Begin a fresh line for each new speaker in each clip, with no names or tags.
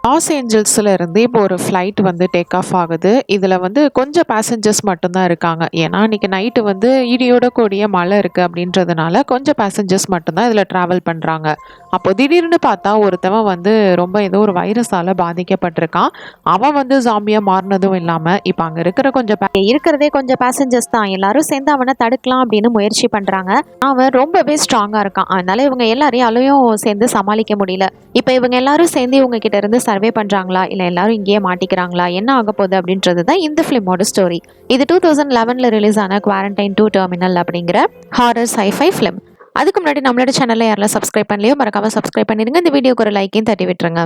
Loss ஏஞ்சல்ஸ்ல இருந்து இப்போ ஒரு ஃப்ளைட் வந்து டேக் ஆஃப் ஆகுது. இதில் வந்து கொஞ்சம் பேசஞ்சர்ஸ் மட்டும்தான் இருக்காங்க. ஏன்னா இன்னைக்கு நைட்டு வந்து இடியோட கூடிய மழை இருக்குது அப்படின்றதுனால கொஞ்சம் பேசஞ்சர்ஸ் மட்டும்தான் இதில் ட்ராவல் பண்ணுறாங்க. அப்போ திடீர்னு பார்த்தா ஒருத்தவன் வந்து ரொம்ப ஏதோ ஒரு வைரஸால் பாதிக்கப்பட்டிருக்கான். அவன் வந்து ஜாம்பியாக மாறினதும் இல்லாமல் இப்போ அங்கே இருக்கிற
இருக்கிறதே கொஞ்சம் பேசஞ்சர்ஸ் தான். எல்லாரும் சேர்ந்து அவனை தடுக்கலாம் அப்படின்னு முயற்சி பண்றாங்க. அவன் ரொம்பவே ஸ்ட்ராங்கா இருக்கான். அதனால இவங்க எல்லாரையும் சேர்ந்து சமாளிக்க முடியல. இப்போ இவங்க எல்லாரும் சேர்ந்து இவங்க கிட்ட இருந்து சர்வே பண்றாங்களா இல்ல எல்லாரும் இங்கேயே மாட்டிக்கிறாங்களா, என்ன ஆக போகுது அப்படின்றது தான் இந்த ஃபிலிமோட ஸ்டோரி. இது 2011ல ரிலீஸ் ஆன குவாரண்டைன் 2 டெர்மினல் அப்படிங்கிற ஹாரர் சைஃபை ஃபிலிம். அதுக்கு முன்னாடி நம்மளோட சேனல்ல யாரெல்லாம் சப்ஸ்கிரைப் பண்ணலையோ மறக்காம சப்ஸ்கிரைப் பண்ணிருங்க. இந்த வீடியோக்கு ஒரு லைக்கையும் தட்டி விட்டுருங்க.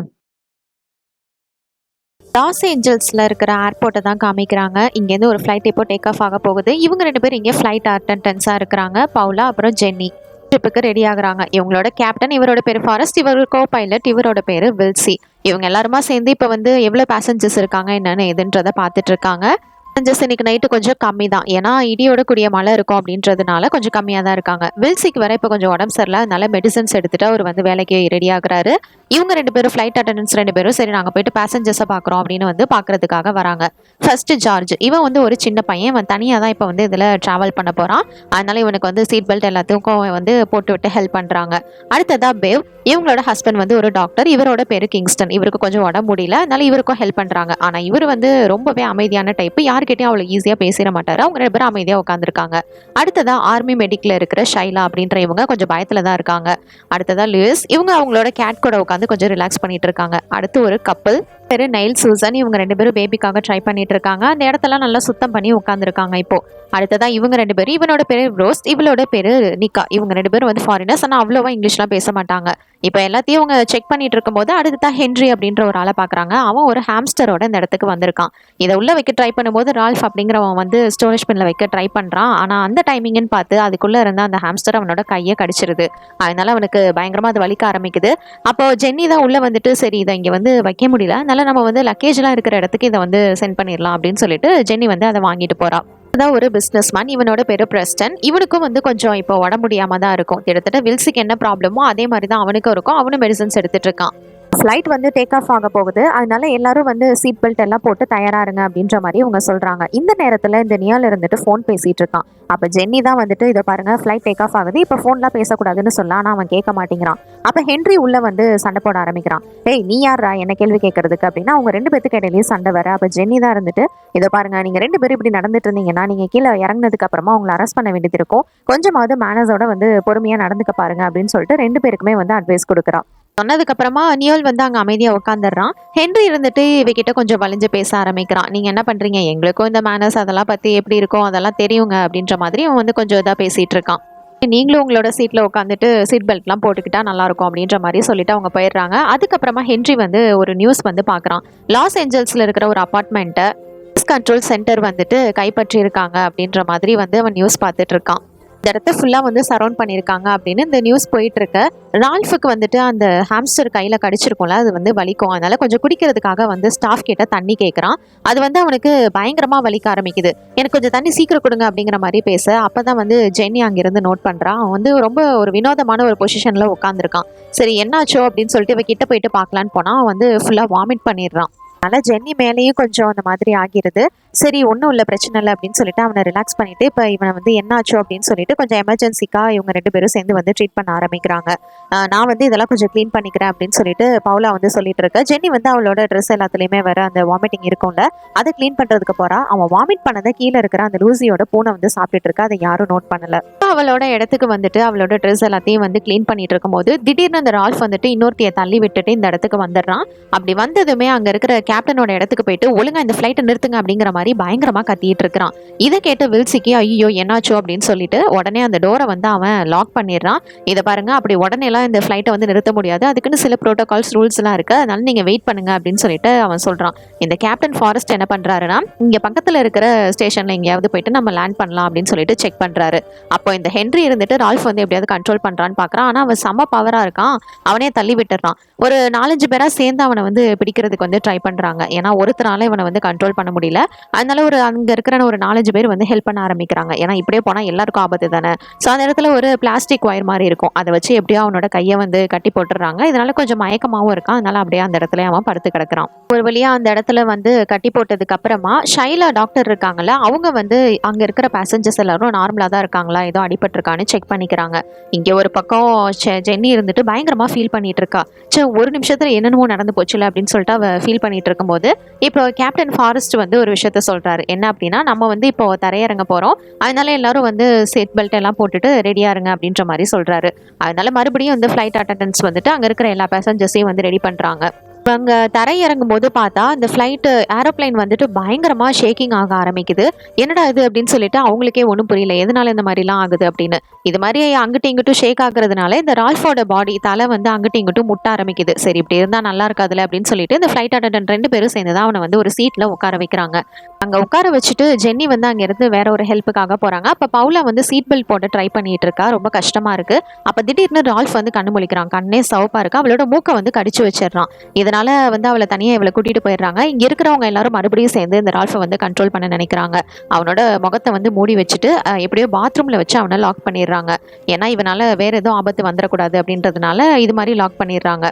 லாஸ் ஏஞ்சல்ஸ்ல இருக்கிற ஏர்போர்ட்டை தான் காமிக்கிறாங்க. இங்கேருந்து ஒரு ஃப்ளைட் இப்போ டேக் ஆஃப் ஆக போகுது. இவங்க 2 பேரும் இங்கே ஃப்ளைட் அட்டெண்டன்ஸாக இருக்கிறாங்க. பவுலா அப்புறம் ஜென்னி ட்ரிப்புக்கு ரெடி ஆகுறாங்க. இவங்களோட கேப்டன், இவரோட பேர் ஃபாரஸ்ட், இவர் கோ பைலட், இவரோட பேர் வில்சி. இவங்க எல்லாருமா சேர்ந்து இப்போ வந்து எவ்வளோ பேசஞ்சர்ஸ் இருக்காங்க என்னன்னு எதுன்றதை பார்த்துட்டு இருக்காங்க. பேசஞ்சர்ஸ் இன்னைக்கு நைட்டு கொஞ்சம் கம்மி தான். ஏன்னா இடியோட கூடிய மழை இருக்கும் அப்படின்றதுனால கொஞ்சம் கம்மியாக தான் இருக்காங்க. வில்சிக்கு வர இப்போ கொஞ்சம் உடம்பு சரியில்லை. அதனால மெடிசன்ஸ் எடுத்துட்டு அவர் வந்து வேலைக்கு ரெடி ஆகுறாரு. இவங்க 2 பேரும் ஃப்ளைட் அட்டண்டன்ஸ் 2 பேரும் சரி நாங்கள் போயிட்டு பேசஞ்சர்ஸை பார்க்குறோம் அப்படின்னு வந்து பார்க்கறதுக்காக வராங்க. ஃபர்ஸ்ட் ஜார்ஜ், இவன் வந்து ஒரு சின்ன பையன். இவன் தனியாக தான் இப்போ வந்து இதில் ட்ராவல் பண்ண போகிறான். அதனால இவனுக்கு வந்து சீட் பெல்ட் எல்லாத்துக்கும் வந்து போட்டு விட்டு ஹெல்ப் பண்ணுறாங்க. அடுத்ததா பேவ், இவங்களோட ஹஸ்பண்ட் வந்து ஒரு டாக்டர். இவரோட பேரு கிங்ஸ்டன். இவருக்கு கொஞ்சம் உடம்பு முடியல, அதனால இவருக்கும் ஹெல்ப் பண்றாங்க. ஆனா இவர் வந்து ரொம்பவே அமைதியான டைப். யாருக்கிட்டையும் அவ்வளவு ஈஸியா பேசிட மாட்டாரு. அவங்க 2 பேரும் அமைதியா உட்காந்துருக்காங்க. அடுத்ததா ஆர்மி மெடிக்ல இருக்கிற ஷைலா அப்படின்ற இவங்க கொஞ்சம் பயத்துல தான் இருக்காங்க. அடுத்ததா லூயிஸ், இவங்க அவங்களோட கேட் கூட உட்காந்து கொஞ்சம் ரிலாக்ஸ் பண்ணிட்டு இருக்காங்க. அடுத்து ஒரு கப்பல் பேரு நைல் சூசன். இவங்க 2 பேரும் பேபிக்காக ட்ரை பண்ணிட்டு இருக்காங்க. அந்த இடத்தெல்லாம் நல்லா சுத்தம் பண்ணி உட்காந்துருக்காங்க இப்போ. அடுத்ததா இவங்க 2 பேரும், இவனோட பேரு ரோஸ், இவளோட பேரு நிக்கா. இவங்க 2 பேரும் வந்து ஃபாரினர்ஸ். ஆனா அவ்வளோவா இங்கிலீஷ்லாம் பேச மாட்டாங்க. இப்போ எல்லாத்தையும் அவங்க செக் பண்ணிட்டு இருக்கும் போது அடுத்ததான் ஹென்ரி அப்படின்ற ஒரு ஆளை பார்க்குறாங்க. அவன் ஒரு ஹாம்ஸ்டரோட இந்த இடத்துக்கு வந்திருக்கான். இதை உள்ள வைக்க ட்ரை பண்ணும்போது ரால்ஃப் அப்படிங்கிறவன் வந்து ஸ்டோரேஜ் பின்ல வைக்க ட்ரை பண்ணுறான். ஆனால் அந்த டைமிங்னு பார்த்து அதுக்குள்ளே இருந்த அந்த ஹாம்ஸ்டர் அவனோட கையை கடிச்சிருது. அதனால அவனுக்கு பயங்கரமாக அது வலிக்க ஆரம்பிக்குது. அப்போ ஜென்னி தான் உள்ளே வந்துட்டு சரி இதை இங்கே வந்து வைக்க முடியல, அதனால நம்ம வந்து லக்கேஜ்லாம் இருக்கிற இடத்துக்கு இதை வந்து சென்ட் பண்ணிடலாம் அப்படின்னு சொல்லிட்டு ஜென்னி வந்து அதை வாங்கிட்டு போறா. அதான் ஒரு பிஸ்னஸ் மேன். இவனோட பேரு பிரஸ்டன். இவனுக்கும் வந்து கொஞ்சம் இப்போ உடம்பு முடியாம தான் இருக்கும். கிட்டத்தட்ட வில்ஸுக்கு என்ன ப்ராப்ளமோ அதே மாதிரி தான் அவனுக்கும் இருக்கும். அவனும் மெடிசன்ஸ் எடுத்துட்டு இருக்கான். ஃப்ளைட் வந்து டேக் ஆஃப் ஆக போகுது. அதனால எல்லாரும் வந்து சீட் பெல்ட் எல்லாம் போட்டு தயாராருங்க அப்படின்ற மாதிரி இவங்க சொல்றாங்க. இந்த நேரத்தில் இந்த நியால் இருந்துட்டு ஃபோன் பேசிட்டு இருக்கான். அப்போ ஜென்னி தான் வந்துட்டு இதை பாருங்க ஃப்ளைட் டேக் ஆஃப் ஆகுது, இப்போ ஃபோன்லாம் பேசக்கூடாதுன்னு சொல்ல. ஆனால் அவன் கேட்க மாட்டேங்கிறான். அப்போ ஹென்ரி உள்ள வந்து சண்டை போட ஆரம்பிக்கிறான். ஏய் நீ யாரா என்ன கேள்வி கேட்கறதுக்கு அப்படின்னா அவங்க 2 பேத்துக்கு இடையிலேயே சண்டை வர. அப்போ ஜென்னி தான் இருந்துட்டு இதை பாருங்க நீங்க 2 பேரும் இப்படி நடந்துட்டு இருந்தீங்கன்னா நீங்க கீழே இறங்கினதுக்கு அப்புறமா உங்களை அரெஸ்ட் பண்ண வேண்டியது இருக்கும். கொஞ்சமாவது மேனஸோட வந்து பொறுமையா நடந்துக்க பாருங்க அப்படின்னு சொல்லிட்டு 2 பேருக்குமே வந்து அட்வைஸ் கொடுக்குறான். சொன்னதுக்கு அப்புறமா நியோல் வந்து அங்க அமைதியா உட்காந்துடுறான். ஹென்ரி இருந்துட்டு இவகிட்ட கொஞ்சம் வலிஞ்சு பேச ஆரம்பிக்கிறான். நீங்க என்ன பண்றீங்க, எங்களுக்கும் இந்த மேனஸ் அதெல்லாம் பத்தி எப்படி இருக்கும் அதெல்லாம் தெரியுங்க அப்படின்ற மாதிரி அவன் வந்து கொஞ்சம் இதா பேசிட்டு இருக்கான். நீங்களும் உங்களோட சீட்ல உட்காந்துட்டு சீட் பெல்ட்லாம் போட்டுக்கிட்டா நல்லா இருக்கும் அப்படின்ற மாதிரி சொல்லிட்டு அவங்க போயிடுறாங்க. அதுக்கப்புறமா ஹென்ரி வந்து ஒரு நியூஸ் வந்து பாக்குறான். லாஸ் ஏஞ்சல்ஸ்ல இருக்கிற ஒரு அபார்ட்மெண்ட்டை கண்ட்ரோல் சென்டர் வந்துட்டு கைப்பற்றி இருக்காங்க அப்படின்ற மாதிரி வந்து அவன் நியூஸ் பார்த்துட்டு இருக்கான். இந்த இடத்த ஃபுல்லாக வந்து சரௌண்ட் பண்ணியிருக்காங்க அப்படின்னு இந்த நியூஸ் போயிட்டு இருக்க. ரால்ஃபுக்கு வந்துட்டு அந்த ஹாம்ஸ்டர் கையில் கடிச்சிருக்கும்ல, அது வந்து வலிக்கும். அதனால கொஞ்சம் குடிக்கிறதுக்காக வந்து ஸ்டாஃப் கிட்ட தண்ணி கேட்குறான். அது வந்து அவனுக்கு பயங்கரமாக வலிக்க ஆரம்பிக்குது. எனக்கு கொஞ்சம் தண்ணி சீக்கிரம் கொடுங்க அப்படிங்கிற மாதிரி பேச அப்பதான் வந்து ஜென்னி அங்கிருந்து நோட் பண்ணுறான். அவன் வந்து ரொம்ப ஒரு வினோதமான ஒரு பொசிஷனில் உட்காந்துருக்கான். சரி என்னாச்சோ அப்படின்னு சொல்லிட்டு இவ கிட்ட போயிட்டு பார்க்கலான்னு போனால் அவன் வந்து ஃபுல்லாக வாமிட் பண்ணிடுறான். அதனால் ஜென்னி மேலேயும் கொஞ்சம் அந்த மாதிரி ஆகிருது. சரி ஒன்றும் இல்லை பிரச்சனை இல்லை அப்படின்னு சொல்லிட்டு அவனை ரிலாக்ஸ் பண்ணிட்டு இப்போ இவனை வந்து என்னாச்சோ அப்படின்னு சொல்லிட்டு கொஞ்சம் எமர்ஜென்சிக்காக இவங்க 2 பேரும் சேர்ந்து வந்து ட்ரீட் பண்ண ஆரம்பிக்கிறாங்க. நான் வந்து இதெல்லாம் கொஞ்சம் க்ளீன் பண்ணிக்கிறேன் அப்படின்னு சொல்லிட்டு பவுலா வந்து சொல்லிட்டு இருக்க. ஜென்னி வந்து அவளோட ட்ரெஸ் எல்லாத்துலேயுமே வர அந்த வாமிட்டிங் இருக்கும்ல, அதை க்ளீன் பண்ணுறதுக்கு போறா. அவன் வாமிட் பண்ணதை கீழே இருக்கிற அந்த லூசியோட பூனை வந்து சாப்பிட்டுட்டு இருக்கா. அதை யாரும் நோட் பண்ணல. அவளோட இடத்துக்கு வந்துட்டு அவளோட ட்ரெஸ் எல்லாத்தையும் வந்து க்ளீன் பண்ணிட்டு இருக்கும்போது திடீர்னு அந்த ரால்ஃப் வந்துட்டு இன்னொருத்தையை தள்ளி விட்டுட்டு இந்த இடத்துக்கு வந்துடுறான். அப்படி வந்ததுமே அங்க இருக்கிற கேப்டனோட இடத்துக்கு போயிட்டு ஒழுங்கா இந்த ஃப்ளைட்டை நிறுத்துங்க அப்படிங்கிற மாதிரி பயங்கரமா கத்திட்டு இருக்கிறான். இதை கேட்ட வில்சிக்கு ஐயோ என்னாச்சோ அப்படின்னு சொல்லிட்டு உடனே அந்த டோரை வந்து அவன் லாக் பண்ணிடுறான். இதை பாருங்க அப்படி உடனே எல்லாம் இந்த ஃப்ளைட்டை வந்து நிறுத்த முடியாது, அதுக்குன்னு சில ப்ரோட்டோகால்ஸ் ரூல்ஸ் எல்லாம் இருக்கு, அதனால நீங்க வெயிட் பண்ணுங்க அப்படின்னு சொல்லிட்டு அவன் சொல்றான். இந்த கேப்டன் ஃபாரஸ்ட் என்ன பண்றாருன்னா இங்க பக்கத்துல இருக்கிற ஸ்டேஷன்ல எங்கேயாவது போயிட்டு நம்ம லேண்ட் பண்ணலாம் அப்படின்னு சொல்லிட்டு செக் பண்றாரு. அப்போ இந்த ஹென்ரி இருந்துட்டு ரால்ஃப் வந்து எப்படியாவது கண்ட்ரோல் பண்றான்னு பாக்குறான். ஆனா அவன் செம்ம பவரா இருக்கான். அவனே தள்ளி விட்டுறான். ஒரு 4-5 பேரா சேர்ந்து அவனை வந்து பிடிக்கிறதுக்கு வந்து ட்ரை பண்றான். பண்றாங்க. ஏன்னா ஒருத்தரால இவனை வந்து கண்ட்ரோல் பண்ண முடியல. அதனால அங்க இருக்கிற ஒரு 4-5 பேர் வந்து ஹெல்ப் பண்ண ஆரம்பிக்கிறாங்க. ஏன்னா இப்படியே போனா எல்லாருக்கும் ஆபத்து தானே. ஸோ அந்த இடத்துல ஒரு பிளாஸ்டிக் ஒயர் மாதிரி இருக்கும். அதை வச்சு எப்படியோ அவனோட கையை வந்து கட்டி போட்டுடுறாங்க. இதனால கொஞ்சம் மயக்கமாவும் இருக்கான். அதனால அப்படியே அந்த இடத்துல அவன் படுத்து கிடக்குறான். ஒரு வழியா அந்த இடத்துல வந்து கட்டி போட்டதுக்கு அப்புறமா ஷைலா டாக்டர் இருக்காங்கல்ல, அவங்க வந்து அங்க இருக்கிற பேசஞ்சர்ஸ் எல்லாரும் நார்மலா தான் இருக்காங்களா, ஏதோ அடிபட்டிருக்கான்னு செக் பண்ணிக்கிறாங்க. இங்க ஒரு பக்கம் ஜென்னி இருந்துட்டு பயங்கரமா ஃபீல் பண்ணிட்டு இருக்கா. ஒரு நிமிஷத்துல என்னென்னமோ நடந்து போச்சுல அப்படின்னு சொல்லிட்டு அவ ஃபீல் பண்ணிட்டு இருக்கும்போது இப்போ கேப்டன் ஃபாரஸ்ட் வந்து ஒரு விஷயத்த சொல்றாரு. என்ன அப்படின்னா, நம்ம வந்து இப்போ தரையிறங்க போறோம், அதனால எல்லாரும் வந்து சீட் பெல்ட் எல்லாம் போட்டுட்டு ரெடியா இருங்க அப்படின்ற மாதிரி சொல்றாரு. அதனால மறுபடியும் வந்து ஃபிளைட் அட்டண்டன்ஸ் வந்துட்டு அங்க இருக்கிற எல்லா பேசஞ்சர்ஸையும் வந்து ரெடி பண்றாங்க. அங்க தரை இறங்கும் போது பார்த்தா இந்த ஃப்ளைட்டு ஏரோப்ளைன் வந்துட்டு பயங்கரமா ஷேக்கிங் ஆக ஆரம்பிக்குது. என்னடா இது அப்படின்னு சொல்லிட்டு அவங்களுக்கே ஒன்றும் புரியல, எதனால இந்த மாதிரிலாம் ஆகுது அப்படின்னு. இது மாதிரி அங்கிட்டும் இங்கிட்டும் ஷேக் ஆகுறதுனால இந்த ரால்ஃபோட பாடி தலை வந்து அங்கிட்டும் இங்கிட்டும் முட்ட ஆரம்பிக்குது. சரி இப்படி இருந்தா நல்லா இருக்காதுல அப்படின்னு சொல்லிட்டு இந்த ஃபிளைட் அட்டெண்டன்ட் 2 பேரும் சேர்ந்து தான் அவனை வந்து ஒரு சீட்ல உட்கார வைக்கிறாங்க. அங்க உட்கார வச்சுட்டு ஜென்னி வந்து அங்க இருந்து வேற ஒரு ஹெல்ப்புக்காக போறாங்க. அப்ப பவுலா வந்து சீட் பெல்ட் போட்டு ட்ரை பண்ணிட்டு இருக்கா. ரொம்ப கஷ்டமா இருக்கு. அப்ப திடீர்னு ரால்ஃப் வந்து கண்ணு முழிக்கிறான். கண்ணே சவப்பா இருக்கு. அவளோட மூக்கை வந்து கடிச்சு வச்சிடறான். இதனால வந்து அவளை தனியா இவளை கூட்டிட்டு போயிடுறாங்க. இங்க இருக்கிறவங்க எல்லாரும் மறுபடியும் சேர்ந்து இந்த ரால்ஃபை வந்து கண்ட்ரோல் பண்ண நினைக்கிறாங்க. அவனோட முகத்தை வந்து மூடி வச்சுட்டு எப்படியோ பாத்ரூம்ல வச்சு அவனை லாக் பண்ணிடுறாங்க. ஏன்னா இவனால வேற எதுவும் ஆபத்து வந்துடக்கூடாது அப்படின்றதுனால இது மாதிரி லாக் பண்ணிடுறாங்க.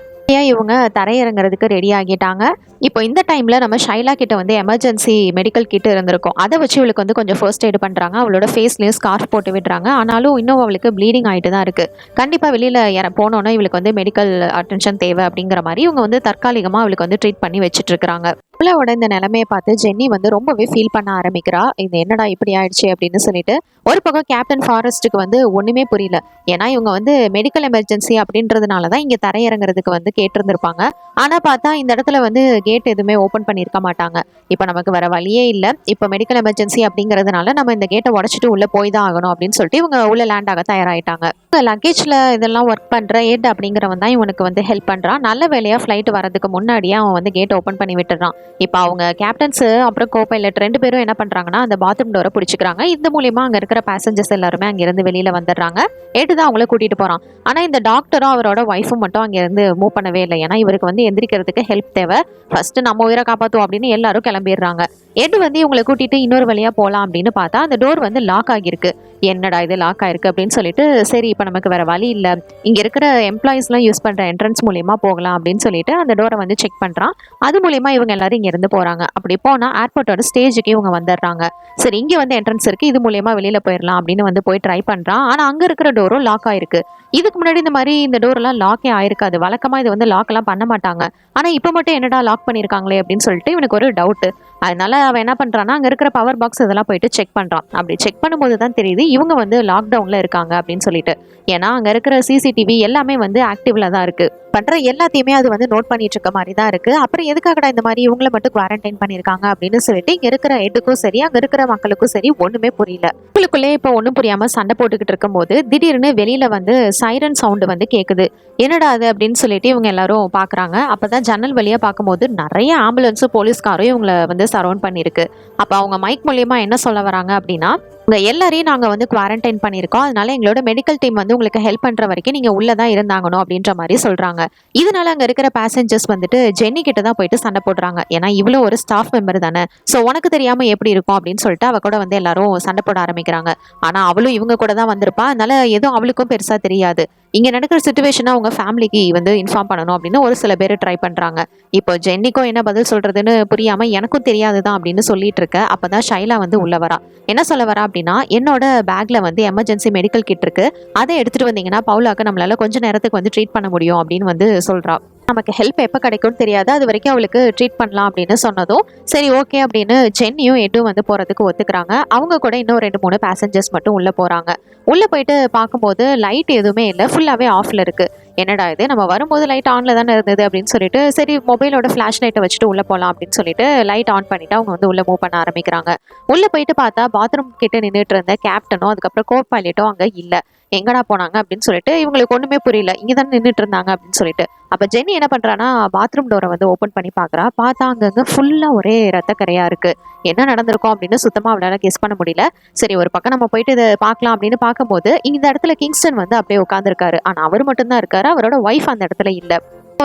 இவங்க தரையிறங்கிறதுக்கு ரெடி ஆகிட்டாங்க. இப்போ இந்த டைம்ல நம்ம ஷைலா கிட்ட வந்து எமர்ஜென்சி மெடிக்கல் கிட் இருந்திருக்கும். அதை வச்சு இவளுக்கு வந்து கொஞ்சம் ஃபர்ஸ்ட் எய்ட் பண்றாங்க. அவளோட ஃபேஸ்லயும் ஸ்கார்ஃப் போட்டு விடுறாங்க. ஆனாலும் இன்னும் அவளுக்கு ப்ளீடிங் ஆகிட்டு தான் இருக்கு. கண்டிப்பா வெளியில போனோன்னா இவளுக்கு வந்து மெடிக்கல் அட்டென்ஷன் தேவை அப்படிங்கிற மாதிரி இவங்க வந்து தற்காலிகமா அவளுக்கு வந்து ட்ரீட் பண்ணி வச்சுட்டு இருக்காங்க. அவளோட இந்த நிலைமையை பார்த்து ஜென்னி வந்து ரொம்பவே ஃபீல் பண்ண ஆரம்பிக்கிறா. இது என்னடா இப்படி ஆயிடுச்சு அப்படின்னு சொல்லிட்டு. ஒரு பக்கம் கேப்டன் ஃபாரஸ்ட்டுக்கு வந்து ஒண்ணுமே புரியல. ஏன்னா இவங்க வந்து மெடிக்கல் எமர்ஜென்சி அப்படின்றதுனால தான் இங்க தரையிறங்கிறதுக்கு வந்து கேட்டிருந்திருப்பாங்க. ஆனா பார்த்தா இந்த இடத்துல வந்து கேட் எதுவுமே ஓப்பன் பண்ணியிருக்க மாட்டாங்க. இப்போ நமக்கு வேற வழியே இல்லை, இப்போ மெடிக்கல் எமர்ஜென்சி அப்படிங்கிறதுனால நம்ம இந்த கேட்டை உடச்சிட்டு உள்ள போய் தான் ஆகணும் அப்படின்னு சொல்லிட்டு இவங்க உள்ள லேண்ட் ஆக தயாராயிட்டாங்க. லக்கேஜ்ல இதெல்லாம் ஒர்க் பண்ற எட் அப்படிங்கிறவன் தான் இவனுக்கு வந்து ஹெல்ப் பண்றான். நல்ல வேலையா ஃபிளைட் வரதுக்கு முன்னாடியே அவன் வந்து கேட் ஓப்பன் பண்ணி விட்டுறான். இப்போ அவங்க கேப்டன்ஸ் அப்புறம் கோபைலட் 2 பேரும் என்ன பண்றாங்கன்னா அந்த பாத்ரூம் டோரை பிடிச்சிக்கிறாங்க. இந்த மூலியமா அங்க இருக்கிற பேசஞ்சர்ஸ் எல்லாருமே அங்கிருந்து வெளியில வந்துடுறாங்க. எட்டு தான் அவங்கள கூட்டிட்டு போறான். ஆனா இந்த டாக்டரும் அவரோட ஒய்ஃபும் மட்டும் அங்க இருந்து மூவ் பண்ணவே இல்லை. ஏன்னா இவருக்கு வந்து எந்திரிக்கிறதுக்கு ஹெல்ப் தேவை. ஃபர்ஸ்ட் நம்ம உயிரை காப்பாத்துவோம் அப்படின்னு எல்லாரும் கிளம்பிடுறாங்க. எட் வந்து இவங்களை கூட்டிட்டு இன்னொரு வழியா போலாம் அப்படின்னு பார்த்தா அந்த டோர் வந்து லாக் ஆகிருக்கு. என்னடா இது லாக் ஆயிருக்கு அப்படின்னு சொல்லிட்டு, சரி இப்போ நமக்கு வேற வழி இல்லை, இங்க இருக்கிற எம்ப்ளாயிஸ்லாம் யூஸ் பண்ற என்ட்ரன்ஸ் மூலியமா போகலாம் அப்படின்னு சொல்லிட்டு அந்த டோரை வந்து செக் பண்றான். அது மூலியமா இவங்க எல்லாரும் இங்க இருந்து போறாங்க. அப்படி போனா ஏர்போர்ட்டோட ஸ்டேஜுக்கு இவங்க வந்துடுறாங்க. சரி இங்க வந்து என்ட்ரன்ஸ் இருக்கு, இது மூலியமா வெளியில போயிடலாம் அப்படின்னு வந்து போய் ட்ரை பண்றான். ஆனா அங்க இருக்கிற டோரும் லாக் ஆயிருக்கு. இதுக்கு முன்னாடி இந்த மாதிரி இந்த டோர் எல்லாம் லாக்கே ஆயிருக்காது. வழக்கமா இது வந்து லாக் எல்லாம் பண்ண மாட்டாங்க. ஆனா இப்ப மட்டும் என்னடா லாக் பண்ணிருக்காங்களே அப்படின்னு சொல்லிட்டு இவனுக்கு ஒரு டவுட். அதனால அவன் என்ன பண்றான்னா அங்க இருக்கிற பவர் பாக்ஸ் இதெல்லாம் போயிட்டு செக் பண்றான். அப்படி செக் பண்ணும்போது தான் தெரியுது இவங்க வந்து லாக்டவுன்ல இருக்காங்க அப்படின்னு சொல்லிட்டு. ஏன்னா அங்க இருக்கிற சிசிடிவி எல்லாமே வந்து ஆக்டிவ்ல தான் இருக்கு. பண்ற எல்லாத்தையுமே அது வந்து நோட் பண்ணிட்டு இருக்க மாதிரி தான் இருக்கு. அப்புறம் எதுக்காகடா இந்த மாதிரி இவங்களை மட்டும் குவாரண்டைன் பண்ணிருக்காங்க அப்படின்னு சொல்லிட்டு இங்க இருக்கிற எட்டுக்கும் சரி அங்க இருக்கிற மக்களுக்கும் சரி ஒண்ணுமே புரியல. உங்களுக்குள்ளே இப்ப ஒண்ணும் புரியாம சண்டை போட்டுக்கிட்டு இருக்கும் போது திடீர்னு வெளியில வந்து சைரன் சவுண்ட் வந்து கேக்குது. என்னடா அது அப்படின்னு சொல்லிட்டு இவங்க எல்லாரும் பாக்குறாங்க. அப்பதான் ஜன்னல் வழியா பார்க்கும்போது நிறைய ஆம்புலன்ஸும் போலீஸ்காரும் இவங்களை வந்து சரௌண்ட் பண்ணிருக்கு. அப்ப அவங்க மைக் மூலியமா என்ன சொல்ல வராங்க அப்படின்னா, உங்க எல்லாரையும் நாங்க வந்து குவாரண்டைன் பண்ணியிருக்கோம், அதனால எங்களோட மெடிக்கல் டீம் வந்து உங்களுக்கு ஹெல்ப் பண்ற வரைக்கும் நீங்க உள்ளதான் இருந்தாங்கணும் அப்படின்ற மாதிரி சொல்றாங்க. இதனால அங்க இருக்கிற பேசஞ்சர்ஸ் வந்துட்டு ஜென்னி கிட்ட தான் போயிட்டு சண்டை போடுறாங்க. ஏன்னா இவ்வளவு ஒரு ஸ்டாஃப் மெம்பர் தானே, சோ உனக்கு தெரியாம எப்படி இருக்கும் அப்படின்னு சொல்லிட்டு அவ கூட வந்து எல்லாரும் சண்டை போட ஆரம்பிக்கிறாங்க. ஆனா அவளும் இவங்க கூட தான் வந்திருப்பா, அதனால எதுவும் அவளுக்கும் பெருசா தெரியாது. இங்க நடக்கிற சிச்சுவேஷனை அவங்க ஃபேமிலிக்கு வந்து இன்ஃபார்ம் பண்ணணும் அப்படின்னு ஒரு சில பேர் ட்ரை பண்றாங்க. இப்போ ஜென்னிக்கும் என்ன பதில் சொல்றதுன்னு புரியாம எனக்கும் தெரியாதுதான் அப்படின்னு சொல்லிட்டு இருக்க. அப்பதான் ஷைலா வந்து உள்ள வரா. என்ன சொல்ல வரா அப்படின்னா, என்னோட பேக்ல வந்து எமர்ஜென்சி மெடிக்கல் கிட் இருக்கு, அதை எடுத்துட்டு வந்தீங்கன்னா பவுலாக்கு நம்மளால கொஞ்ச நேரத்துக்கு வந்து ட்ரீட் பண்ண முடியும் அப்படின்னு வந்து சொல்றா. நமக்கு ஹெல்ப் எப்போ கிடைக்கும்னு தெரியாது, அது வரைக்கும் அவளுக்கு ட்ரீட் பண்ணலாம் அப்படின்னு சொன்னதும் சரி ஓகே அப்படின்னு ஜென்னியும் எட்டும் வந்து போறதுக்கு ஒத்துக்கிறாங்க. அவங்க கூட இன்னும் 2-3 பேசஞ்சர்ஸ் மட்டும் உள்ள போறாங்க. உள்ள போயிட்டு பார்க்கும்போது லைட் எதுவுமே இல்லை, ஃபுல்லாவே ஆஃப்ல இருக்கு. என்னடா இது, நம்ம வரும்போது லைட் ஆன்ல தானே இருந்தது அப்படின்னு சொல்லிட்டு சரி மொபைலோட ஃபிளாஷ் லைட்டை வச்சுட்டு உள்ள போகலாம் அப்படின்னு சொல்லிட்டு லைட் ஆன் பண்ணிட்டு அவங்க வந்து உள்ள மூவ் பண்ண ஆரம்பிக்கிறாங்க. உள்ள போயிட்டு பார்த்தா பாத்ரூம் கிட்ட நின்றுட்டு இருந்த கேப்டனும் அதுக்கப்புறம் கோ பைலட்டும் அங்க இல்ல. எங்கடா போனாங்க அப்படின்னு சொல்லிட்டு இவங்களுக்கு ஒண்ணுமே புரியல. இங்கதானே நின்றுட்டு இருந்தாங்க அப்படின்னு சொல்லிட்டு அப்ப ஜென்னி என்ன பண்றான்னா பாத்ரூம் டோரை வந்து ஓபன் பண்ணி பாக்குறா. பார்த்தா அங்கங்க ஃபுல்லா ஒரே ரத்தக்கரையா இருக்கு. என்ன நடந்திருக்கும் அப்படின்னு சுத்தமா அவளால கெஸ் பண்ண முடியல. சரி ஒரு பக்கம் நம்ம போயிட்டு இதை பார்க்கலாம் அப்படின்னு பார்க்கும்போது இந்த இடத்துல கிங்ஸ்டன் வந்து அப்படியே உட்காந்துருக்காரு. ஆனா அவர் மட்டும்தான் இருக்காரு, அவரோட ஒய்ஃப் அந்த இடத்துல இல்ல.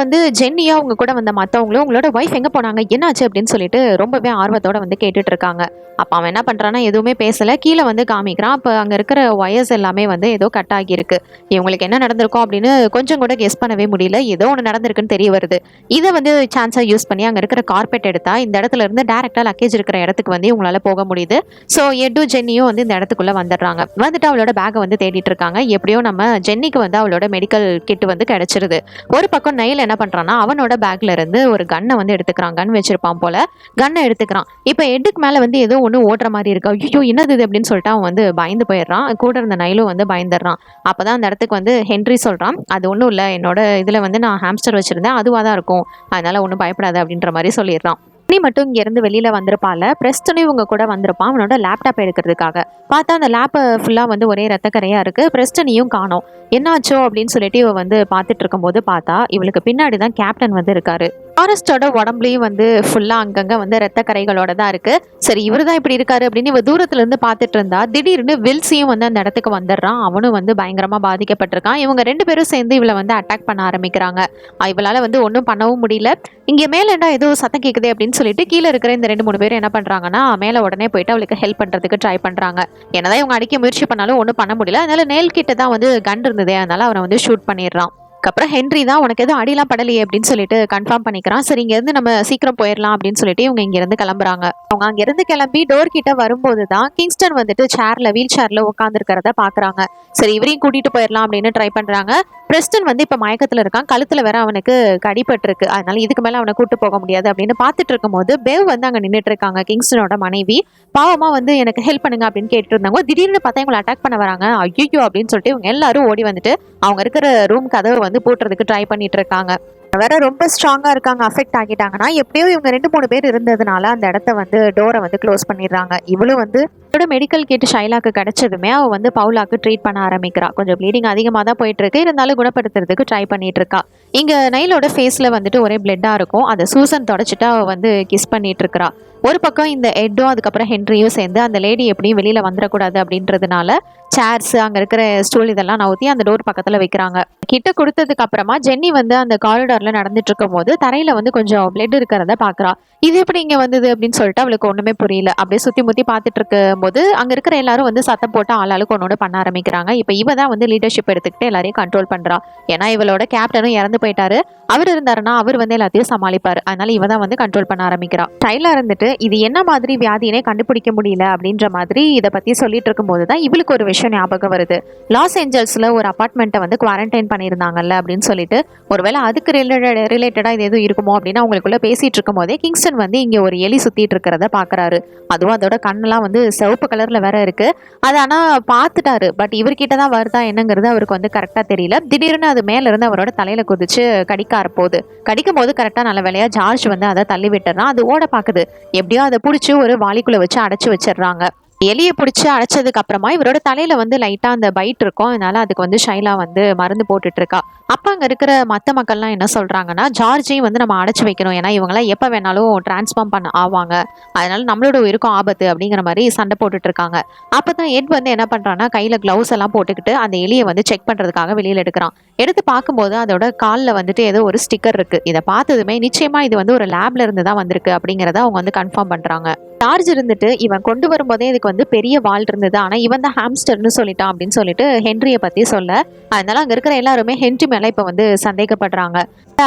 வந்து ஜென்னியா அவங்க கூட வந்த மற்றவங்களும் உங்களோட ஒய்ஃப் எங்கே போனாங்க என்னாச்சு அப்படின்னு சொல்லிட்டு ரொம்பவே ஆர்வத்தோட வந்து கேட்டுட்டு இருக்காங்க. அப்போ அவன் என்ன பண்ணுறான்னா எதுவுமே பேசலை, கீழே வந்து காமிக்கிறான். அப்போ அங்கே இருக்கிற ஒயர்ஸ் எல்லாமே வந்து ஏதோ கட் ஆகியிருக்கு. இவங்களுக்கு என்ன நடந்திருக்கும் அப்படின்னு கொஞ்சம் கூட கெஸ் பண்ணவே முடியல. ஏதோ ஒன்று நடந்திருக்குன்னு தெரிய வருது. இதை வந்து சான்ஸாக யூஸ் பண்ணி அங்கே இருக்கிற கார்பெட் எடுத்தா இந்த இடத்துல இருந்து டேரெக்டாக லக்கேஜ் இருக்கிற இடத்துக்கு வந்து இவங்களால போக முடியுது. ஸோ எட்டும் ஜென்னியும் வந்து இந்த இடத்துக்குள்ளே வந்துடுறாங்க. வந்துட்டு அவளோட பேக்கை வந்து தேடிட்டு இருக்காங்க. எப்படியோ நம்ம ஜென்னிக்கு வந்து அவளோட மெடிக்கல் கிட் வந்து கிடைச்சிருது. ஒரு பக்கம் நைல் என்ன பண்றான்னா அவனோட பேக்ல இருந்து ஒரு கன்னை வந்து எடுத்துக்கிறான். கன் வச்சிருப்பான் போல, கன்னை எடுத்துக்கிறான். இப்போ எட்டுக்கு மேல வந்து ஏதோ ஒன்று ஓட்டுற மாதிரி இருக்கு. ஐயோ என்னது இது அப்படின்னு சொல்லிட்டு அவன் வந்து பயந்து போயிடுறான். கூட இருந்த நைலும் வந்து பயந்துடுறான். அப்பதான் அந்த இடத்துக்கு வந்து ஹென்றி சொல்றான், அது ஒன்றும் இல்லை, என்னோட இதுல வந்து நான் ஹாம்ஸ்டர் வச்சிருந்தேன், அதுவாக தான் இருக்கும், அதனால ஒன்றும் பயப்படாது அப்படின்ற மாதிரி சொல்லிடுறான். நீ மட்டும் இங்க இருந்து வெளியில வந்திருப்பால, பிரஸ்டனும் இவங்க கூட வந்திருப்பான் அவனோட லேப்டாப் எடுக்கிறதுக்காக. பார்த்தா அந்த லேப்பை ஃபுல்லா வந்து ஒரே ரத்தக்கரையா இருக்கு. பிரஸ்டனையும் காணோம். என்னாச்சோ அப்படின்னு சொல்லிட்டு இவ வந்து பார்த்துட்டு இருக்கும்போது பார்த்தா இவளுக்கு பின்னாடி தான் கேப்டன் வந்து இருக்காரு. ஃபாரஸ்டோட உடம்புலையும் வந்து ஃபுல்லா அங்கங்க வந்து ரத்த கரைகளோட தான் இருக்கு. சரி இவரு தான் இப்படி இருக்காரு அப்படின்னு இவ தூரத்துல இருந்து பார்த்துட்டு இருந்தா திடீர்னு வில்சியும் வந்து அந்த இடத்துக்கு வந்துடுறான். அவனும் வந்து பயங்கரமா பாதிக்கப்பட்டிருக்கான். இவங்க 2 பேரும் சேர்ந்து இவளை வந்து அட்டாக் பண்ண ஆரம்பிக்கிறாங்க. இவளால வந்து ஒன்றும் பண்ணவும் முடியல. இங்க மேலேண்டா ஏதோ சத்தம் கேட்குது அப்படின்னு சொல்லிட்டு கீழே இருக்கிற இந்த 2-3 பேரும் என்ன பண்றாங்கன்னா மேல உடனே போயிட்டு அவளுக்கு ஹெல்ப் பண்றதுக்கு ட்ரை பண்றாங்க. என்னதான் இவங்க அடிக்க முயற்சி பண்ணாலும் ஒன்றும் பண்ண முடியல. அதனால நேல் கிட்ட தான் வந்து கன் இருந்ததே, அதனால அவனை வந்து ஷூட் பண்ணிடுறான். அதுக்கப்புறம் ஹென்றி தான் உனக்கு எதுவும் அடிலாம் படலையே அப்படின்னு சொல்லிட்டு கன்ஃபார்ம் பண்ணிக்கிறான். சரி இங்கேருந்து நம்ம சீக்கிரம் போயிடலாம் அப்படின்னு சொல்லிட்டு இவங்க இங்கேருந்து கிளம்புறாங்க. அவங்க அங்கேருந்து கிளம்பி டோர் கிட்ட வரும்போது தான் கிங்ஸ்டன் வந்துட்டு வீல் சேர்ல உட்காந்துருக்கிறத பாக்குறாங்க. சரி இவரையும் கூட்டிட்டு போயிடலாம் அப்படின்னு ட்ரை பண்றாங்க. பிரெஸ்டன் வந்து இப்ப மயக்கத்துல இருக்கான். கழுத்துல வேற அவனுக்கு கடிபட்டு இருக்கு. அதனால இதுக்கு மேல அவனை கூட்டு போக முடியாது அப்படின்னு பார்த்துட்டு இருக்கும்போது பேவ் வந்து அங்க நின்றுட்டு இருக்காங்க. கிங்ஸ்டனோட மனைவி பாவமா வந்து எனக்கு ஹெல்ப் பண்ணுங்க அப்படின்னு கேட்டு இருந்தாங்க. திடீர்னு பார்த்தா இவங்களை அட்டாக் பண்ண வராங்க. ஐயோ அப்படின்னு சொல்லிட்டு இவங்க எல்லாரும் ஓடி வந்துட்டு அவங்க இருக்கிற ரூம் கதவை வந்து பூட்டுறதுக்கு ட்ரை பண்ணிட்டு இருக்காங்க. வேற ரொம்ப ஸ்ட்ராங்கா இருக்காங்க, அஃபெக்ட் ஆகிட்டாங்கன்னா எப்படியோ இவங்க 2-3 பேர் இருந்ததுனால அந்த இடத்த வந்து டோரை வந்து க்ளோஸ் பண்ணிடுறாங்க. இவளும் வந்து மெடிக்கல் கிட் ஷைலாக்கு கிடைச்சதுமே அவ வந்து பவுலாக்கு ட்ரீட் பண்ண ஆரம்பிக்கிறா. கொஞ்சம் ப்ளீடிங் அதிகமாக தான் போயிட்டு இருக்கு, இருந்தாலும் குணப்படுத்துறதுக்கு ட்ரை பண்ணிட்டு இருக்கா. இங்க நைலோட ஃபேஸ்ல வந்துட்டு ஒரே பிளட்டா இருக்கும். அதை சூசன் தொடச்சிட்டு அவ வந்து கிஸ் பண்ணிட்டு இருக்கா. ஒரு பக்கம் இந்த எட்டும் அதுக்கப்புறம் ஹென்ரியும் சேர்ந்து அந்த லேடி எப்படியும் வெளியில வந்துடக்கூடாது அப்படின்றதுனால சேர்ஸ் அங்க இருக்கிற ஸ்டூல் இதெல்லாம் நவுத்தி அந்த டோர் பக்கத்துல வைக்கிறாங்க. கிட்ட கொடுத்ததுக்கு அப்புறமா ஜென்னி வந்து அந்த காரிடார்ல நடந்துட்டு இருக்கும் போது தரையில வந்து கொஞ்சம் பிளட் இருக்கிறத பாக்குறா. இது எப்படி இங்க வந்தது அப்படின்னு சொல்லிட்டு அவளுக்கு ஒண்ணுமே புரியல. அப்படியே சுத்தி முத்தி பார்த்துட்டு இருக்கும் போது அங்க இருக்கிற எல்லாரும் வந்து சத்தம் போட்டு ஆளாளுக்கு ஒன்னோட பண்ண ஆரம்பிக்கிறாங்க. இப்ப இவ தான் வந்து லீடர்ஷிப் எடுத்துக்கிட்டு எல்லாரையும் கண்ட்ரோல் பண்றா. ஏன்னா இவளோட கேப்டனும் இறந்து போயிட்டாரு. அவர் இருந்தாருன்னா அவர் வந்து எல்லாத்தையும் சமாளிப்பாரு. அதனால இவ தான் வந்து கண்ட்ரோல் பண்ண ஆரம்பிக்கிறா. ட்ரைலா இருந்துட்டு இது என்ன மாதிரி வியாதினே கண்டுபிடிக்க முடியல அப்படின்ற மாதிரி இதை பத்தி சொல்லிட்டு இருக்கும் போதுதான் இவளுக்கு ஒரு விஷயம் ஞாபகம் வருது. லாஸ் ஏஞ்சல்ஸ்ல ஒரு அபார்ட்மெண்ட்டை வந்து குவாரண்டைன் பண்ணியிருந்தாங்கல்ல அப்படின்னு சொல்லிட்டு ஒருவேளை அதுக்கு ரிலேட்டடா இது எதுவும் இருக்குமோ அப்படின்னு அவங்களுக்குள்ள பேசிட்டு இருக்கும் போதே கிங்ஸ்டன் வந்து இங்க ஒரு எலி சுத்திட்டு இருக்கிறத பாக்குறாரு. அதுவும் அதோட கண்ணெல்லாம் வந்து சிவப்பு கலர்ல வேற இருக்கு. அது ஆனா பாத்துட்டாரு, பட் இவர்கிட்ட தான் வருதா என்னங்கிறது அவருக்கு வந்து கரெக்டா தெரியல. திடீர்னு அது மேல இருந்து அவரோட தலையில குதிச்சு கடிக்க ஆரப்போகுது. கடிக்கும் போது கரெக்டா நல்ல வேலையா ஜார்ஜ் வந்து அதை தள்ளி விட்டுறான். அது ஓட பாக்குது. எப்படியோ அதை பிடிச்சி ஒரு வாளிக்குள்ள வச்சு அடைச்சு வச்சிடுறாங்க. எலியை பிடிச்சி அடைச்சதுக்கு அப்புறமா இவரோட தலையில வந்து லைட்டா அந்த பைட் இருக்கும். அதனால அதுக்கு வந்து ஷைலா வந்து மருந்து போட்டுட்டு இருக்கா. அப்ப அங்க இருக்கிற மத்த மக்கள்லாம் என்ன சொல்றாங்கன்னா ஜார்ஜையும் வந்து நம்ம அடைச்சு வைக்கணும், ஏன்னா இவங்கெல்லாம் எப்ப வேணாலும் டிரான்ஸ்ஃபார்ம் பண்ண ஆவாங்க, அதனால நம்மளோட உயிருக்கும் ஆபத்து அப்படிங்கிற மாதிரி சண்டை போட்டுட்டு இருக்காங்க. அப்பதான் எட் வந்து என்ன பண்றான்னா கையில கிளவுஸ் எல்லாம் போட்டுக்கிட்டு அந்த எலியை வந்து செக் பண்றதுக்காக வெளியில எடுக்கிறான். எடுத்து பார்க்கும்போது அதோட காலில் வந்துட்டு ஏதோ ஒரு ஸ்டிக்கர் இருக்கு. இதை பார்த்ததுமே நிச்சயமா இது வந்து ஒரு லேப்ல இருந்து தான் வந்திருக்கு அப்படிங்கிறத அவங்க வந்து கன்ஃபார்ம் பண்றாங்க. சார்ஜ் இருந்துட்டு இவன் கொண்டு வரும்போதே இதுக்கு வந்து பெரிய வால் இருந்தது, ஆனா இவன் தான் ஹாம்ஸ்டர்னு சொல்லிட்டான் அப்படின்னு சொல்லிட்டு ஹென்ரிய பத்தி சொல்ல, அதனால அங்க இருக்கிற எல்லாருமே ஹென்றி மேல இப்ப வந்து சந்தேகப்படுறாங்க.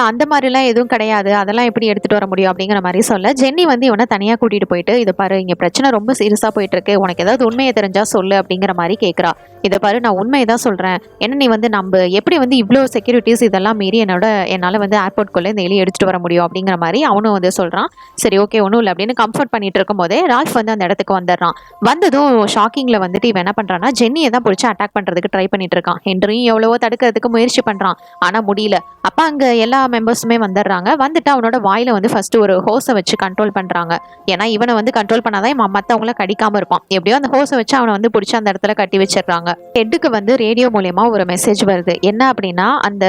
அந்த மாதிரிலாம் எதுவும் கிடையாது, அதெல்லாம் எப்படி எடுத்துட்டு வர முடியும் அப்படிங்கிற மாதிரி சொல்ல ஜென்னி வந்து இவனை தனியா கூட்டிட்டு போயிட்டு இதை பாரு இங்க பிரச்சனை ரொம்ப சீரியஸா போயிட்டு இருக்கு, உனக்கு ஏதாவது உண்மையை தெரிஞ்சா சொல்லு அப்படிங்கிற மாதிரி கேட்கறா. இதை பாரு நான் உண்மையை தான் சொல்றேன், என்ன நீ வந்து நம்ப எப்படி வந்து இவ்வளோ செக்யூரிட்டிஸ் இதெல்லாம் மீறி என்னால வந்து ஏர்போர்ட்குள்ள இந்த எலி எடுத்துட்டு வர முடியும் அப்படிங்கிற மாதிரி அவனும் வந்து சொல்றான். சரி ஓகே ஒன்றும் இல்லை அப்படின்னு கம்ஃபர்ட் பண்ணிட்டு இருக்கும் போதே ரால்ஃப் வந்து அந்த இடத்துக்கு வந்துடுறான். வந்ததும் ஷாக்கிங்ல வந்துட்டு இவன் என்ன பண்றான்னா ஜென்னியை தான் பிடிச்சி அட்டாக் பண்றதுக்கு ட்ரை பண்ணிட்டு இருக்கான். ஹென்ரியும் எவ்வளவோ தடுக்கிறதுக்கு முயற்சி பண்றான், ஆனா முடியல. அப்ப அங்க எல்லா மெம்பர்ஸுமே வந்துடுறாங்க. வந்துட்டு அவனோட வாயில வந்து ஃபர்ஸ்ட் ஒரு ஹோஸை வச்சு கண்ட்ரோல் பண்றாங்க. ஏன்னா இவனை வந்து கண்ட்ரோல் பண்ணாதான் மத்தவங்கள கடிக்காம இருப்பான். எப்படியோ அந்த ஹோஸை வச்சு அவனை வந்து பிடிச்சி அந்த இடத்துல கட்டி வச்சிடுறாங்க. ஹெட்டுக்கு வந்து ரேடியோ மூலியமா ஒரு மெசேஜ் வருது. என்ன அப்படின்னா அந்த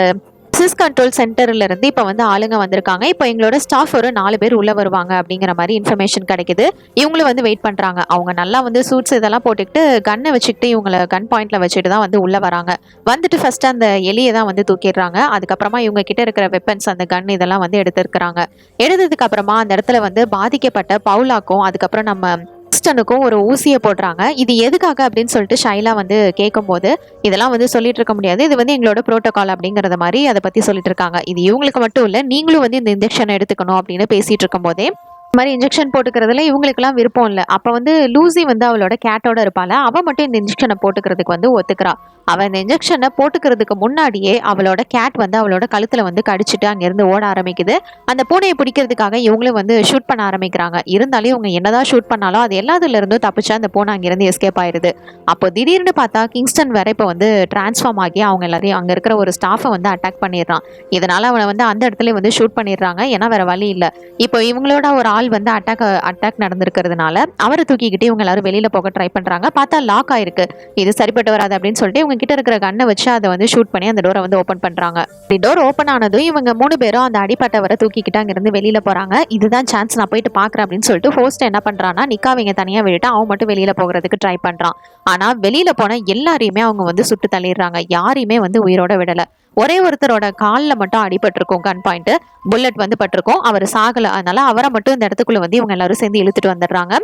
சிஸ் கண்ட்ரோல் சென்டர்ல இருந்து இப்போ வந்து ஆளுங்க வந்திருக்காங்க. இப்போ எங்களோட ஸ்டாஃப் ஒரு 4 பேர் உள்ள வருவாங்க அப்படிங்கிற மாதிரி இன்ஃபர்மேஷன் கிடைக்குது. இவங்களும் வந்து வெயிட் பண்றாங்க. அவங்க நல்லா வந்து சூட்ஸ் இதெல்லாம் போட்டுக்கிட்டு கன்னை வச்சுக்கிட்டு இவங்களை கன் பாயிண்ட்ல வச்சுட்டு தான் வந்து உள்ள வராங்க. வந்துட்டு ஃபர்ஸ்ட் அந்த எலியை தான் வந்து தூக்கிடுறாங்க. அதுக்கப்புறமா இவங்க கிட்ட இருக்கிற வெப்பன்ஸ் அந்த கன் இதெல்லாம் வந்து எடுத்திருக்கிறாங்க. எடுத்ததுக்கு அப்புறமா அந்த இடத்துல வந்து பாதிக்கப்பட்ட பவுலாக்கும் அதுக்கப்புறம் நம்ம கிறிஸ்டனுக்கும் ஒரு ஊசியை போடுறாங்க. இது எதுக்காக அப்படின்னு சொல்லிட்டு ஷைலா வந்து கேட்கும்போது இதெல்லாம் வந்து சொல்லிட்டு இருக்க முடியாது, இது வந்து எங்களோட புரோட்டோகால் அப்படிங்கறத மாதிரி அதை பத்தி சொல்லிட்டு இருக்காங்க. இது இவங்களுக்கு மட்டும் இல்ல, நீங்களும் வந்து இந்த இன்ஜெக்ஷன் எடுத்துக்கணும் அப்படின்னு பேசிட்டு இருக்கும் போதே இந்த மாதிரி இன்ஜெக்ஷன் போட்டுக்கிறதுல இவங்களுக்குலாம் விருப்பம் இல்லை. அப்போ வந்து லூசி வந்து அவளோட கேட்டோட இருப்பாள், அவள் மட்டும் இந்த இன்ஜெக்ஷனை போட்டுக்கிறதுக்கு வந்து ஒத்துக்கிறா. அவள் இந்த இன்ஜெக்ஷனை போட்டுக்கிறதுக்கு முன்னாடியே அவளோட கேட் வந்து அவளோட கழுத்தில் வந்து கடிச்சிட்டு அங்கேருந்து ஓட ஆரம்பிக்குது. அந்த பூனையை பிடிக்கிறதுக்காக இவங்களும் வந்து ஷூட் பண்ண ஆரம்பிக்கிறாங்க. இருந்தாலும் இவங்க என்னதான் ஷூட் பண்ணாலும் அது எல்லாத்துல இருந்தும் தப்பிச்சு அந்த பூனை அங்கேருந்து எஸ்கேப் ஆயிடுது. அப்போ திடீர்னு பார்த்தா கிங்ஸ்டன் வேற இப்போ வந்து டிரான்ஸ்ஃபார்ம் ஆகி அவங்க எல்லாரையும் அங்கே இருக்கிற ஒரு ஸ்டாஃபை வந்து அட்டாக் பண்ணிடுறான். இதனால அவனை வந்து அந்த இடத்துல வந்து ஷூட் பண்ணிடுறாங்க. ஏன்னா வேற வழி இல்லை. இப்போ இவங்களோட ஒரு ஆள் வந்து அட்டாக் நடந்திருக்கிறதுனால அவரை தூக்கிக்கிட்டு இவங்க எல்லாரும் வெளியில போக ட்ரை பண்றாங்க. பார்த்தா லாக் ஆயிருக்கு. இது சரிப்பட்டு வராது அப்படின்னு சொல்லிட்டு இவங்க கிட்ட இருக்கிற கண்ணை வச்சு அதை வந்து ஷூட் பண்ணி அந்த டோரை வந்து ஓப்பன் பண்றாங்க. டோர் ஓப்பன் ஆனதும் இவங்க 3 பேரும் அந்த அடிப்பட்டவரை தூக்கிக்கிட்டு அங்கிருந்து வெளியில போறாங்க. இதுதான் சான்ஸ், நான் போயிட்டு பாக்குறேன் அப்படின்னு சொல்லிட்டு ஹோஸ்ட் என்ன பண்றான்னா நிக்காவிங்க தனியா விட்டுட்டு அவன் மட்டும் வெளியில போகிறதுக்கு ட்ரை பண்றான். ஆனா வெளியில போன எல்லாரையுமே அவங்க வந்து சுட்டு தள்ளிடுறாங்க. யாரையுமே வந்து உயிரோட விடல. ஒரே ஒருத்தரோட காலில் மட்டும் அடிபட்டிருக்கும், கன் பாயிண்ட் புல்லட் வந்து பட்டிருக்கும். அவர் சாகலை. அதனால அவரை மட்டும் இந்த இடத்துக்குள்ள வந்து இவங்க எல்லாரும் சேர்ந்து இழுத்துட்டு வந்துடுறாங்க.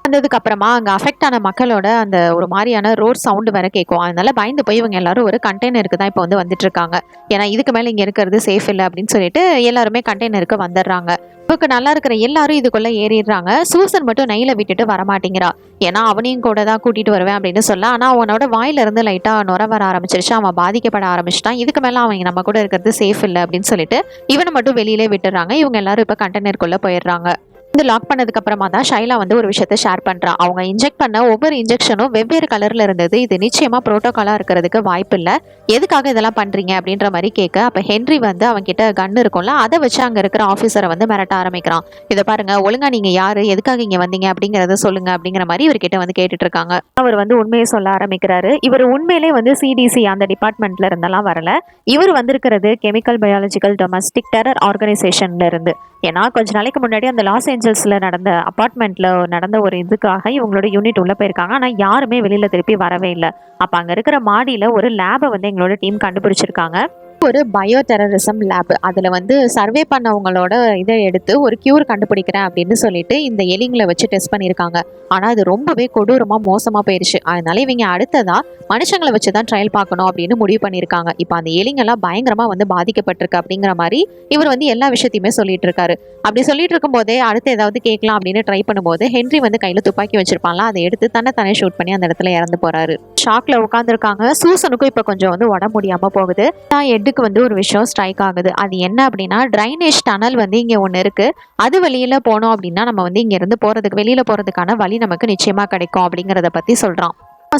வந்ததுக்கு அப்புறமா அங்கே அஃபெக்ட் ஆன மக்களோட அந்த ஒரு மாதிரியான ரோட் சவுண்டு வேற கேட்கும். அதனால பயந்து போய் இவங்க எல்லாரும் ஒரு கண்டெய்னருக்கு தான் இப்போ வந்து வந்துட்டு இருக்காங்க. ஏன்னா இதுக்கு மேலே இங்கே இருக்கிறது சேஃப் இல்லை அப்படின்னு சொல்லிட்டு எல்லாருமே கண்டெய்னருக்கு வந்துடுறாங்க. இப்போ நல்லா இருக்கிற எல்லாரும் இதுக்குள்ள ஏறிடுறாங்க. சூசன் மட்டும் நெய்ல விட்டுட்டு வரமாட்டேங்கிறா. ஏன்னா அவனையும் கூட தான் கூட்டிட்டு வருவேன் அப்படின்னு சொல்ல, ஆனா அவனோட வாயில இருந்து லைட்டா நுர வர ஆரம்பிச்சிருச்சு. அவன் பாதிக்கப்பட ஆரம்பிச்சிட்டான். இதுக்கு மேல அவன் நம்ம கூட இருக்கிறது சேஃப் இல்லை அப்படின்னு சொல்லிட்டு இவனை மட்டும் வெளியிலே விட்டுறாங்க. இவங்க எல்லாரும் இப்போ கண்டெய்னருக்குள்ள போயிடுறாங்க. வந்து லாக் பண்ணதுக்கு அப்புறமா தான் ஷைலா வந்து ஒரு விஷயத்த ஷேர் பண்றா. அவங்க இன்ஜெக்ட் பண்ண ஒவ்வொரு இன்ஜெக்ஷனும் வெவ்வேறு கலர்ல இருந்தது. இது நிச்சயமா புரோட்டோகாலா இருக்கிறதுக்கு வாய்ப்பு இல்லை, எதுக்காக இதெல்லாம் பண்றீங்க அப்படின்ற மாதிரி கேட்க, அப்ப ஹென்றி வந்து அவங்க கிட்ட கன் இருக்கும்ல, அதை வச்சு அங்க இருக்கிற ஆஃபீஸரை வந்து மிரட்ட ஆரம்பிக்கிறான். இதை பாருங்க, ஒழுங்கா நீங்க யாரு, எதுக்காக இங்க வந்தீங்க அப்படிங்கறத சொல்லுங்க அப்படிங்கிற மாதிரி இவர்கிட்ட வந்து கேட்டுட்டு இருக்காங்க. அவர் வந்து உண்மையை சொல்ல ஆரம்பிக்கிறாரு. இவர் உண்மையிலே வந்து சிடிசி அந்த டிபார்ட்மெண்ட்ல இருந்தெல்லாம் வரல. இவர் வந்திருக்கிறது கெமிக்கல் பயாலஜிக்கல் டொமஸ்டிக் டெரர் ஆர்கனைசேஷன்ல இருந்து. ஏன்னா கொஞ்ச நாளைக்கு முன்னாடி அந்த லாஸ் ஏஞ்சல்ஸ்ல நடந்த அபார்ட்மெண்ட்ல நடந்த ஒரு இதுக்காக இவங்களோட யூனிட் உள்ள போயிருக்காங்க. ஆனா யாருமே வெளியில திருப்பி வரவே இல்லை. அப்ப அங்க இருக்கிற மாடியில ஒரு லேபை வந்து எங்களோட டீம் கண்டுபிடிச்சிருக்காங்க. ஒரு பயோ டெரரிசம் லேப். அதில் வந்து சர்வே பண்ணவங்களோட இதை எடுத்து ஒரு கியூர் கண்டுபிடிக்கிறேன் அப்படின்னு சொல்லிட்டு இந்த எலிங்களை வச்சு டெஸ்ட் பண்ணியிருக்காங்க. ஆனால் அது ரொம்பவே கொடூரமாக மோசமாக போயிடுச்சு. அதனால இவங்க அடுத்ததா மனுஷங்களை வச்சு தான் ட்ரையல் பார்க்கணும் அப்படின்னு முடிவு பண்ணியிருக்காங்க. இப்போ அந்த எலிங்கெல்லாம் பயங்கரமாக வந்து பாதிக்கப்பட்டிருக்கு அப்படிங்கிற மாதிரி இவர் வந்து எல்லா விஷயத்தையுமே சொல்லிட்டு இருக்காரு. அப்படி சொல்லிட்டு இருக்கும் போதே அடுத்து ஏதாவது கேட்கலாம் அப்படின்னு ட்ரை பண்ணும்போது ஹென்றி வந்து கையில் துப்பாக்கி வச்சிருப்பாங்களா, அதை எடுத்து தன்னை ஷூட் பண்ணி அந்த இடத்துல இறந்து போறாரு. ஷாக்ல உட்காந்துருக்காங்க. சூசனுக்கும் இப்போ கொஞ்சம் வந்து உடம்பு முடியாமல் போகுது. தான் வந்து ஒரு விஷயம் ஸ்ட்ரைக் ஆகுது. அது என்ன அப்படின்னா, ட்ரைனேஜ் டனல் வந்து இங்க ஒன்று இருக்கு. அது வெளியில போனோம் அப்படின்னா நம்ம வந்து இங்க இருந்து போறதுக்கு வெளியில போறதுக்கான வழி நமக்கு நிச்சயமா கிடைக்கும் அப்படிங்கறத பத்தி சொல்றான்.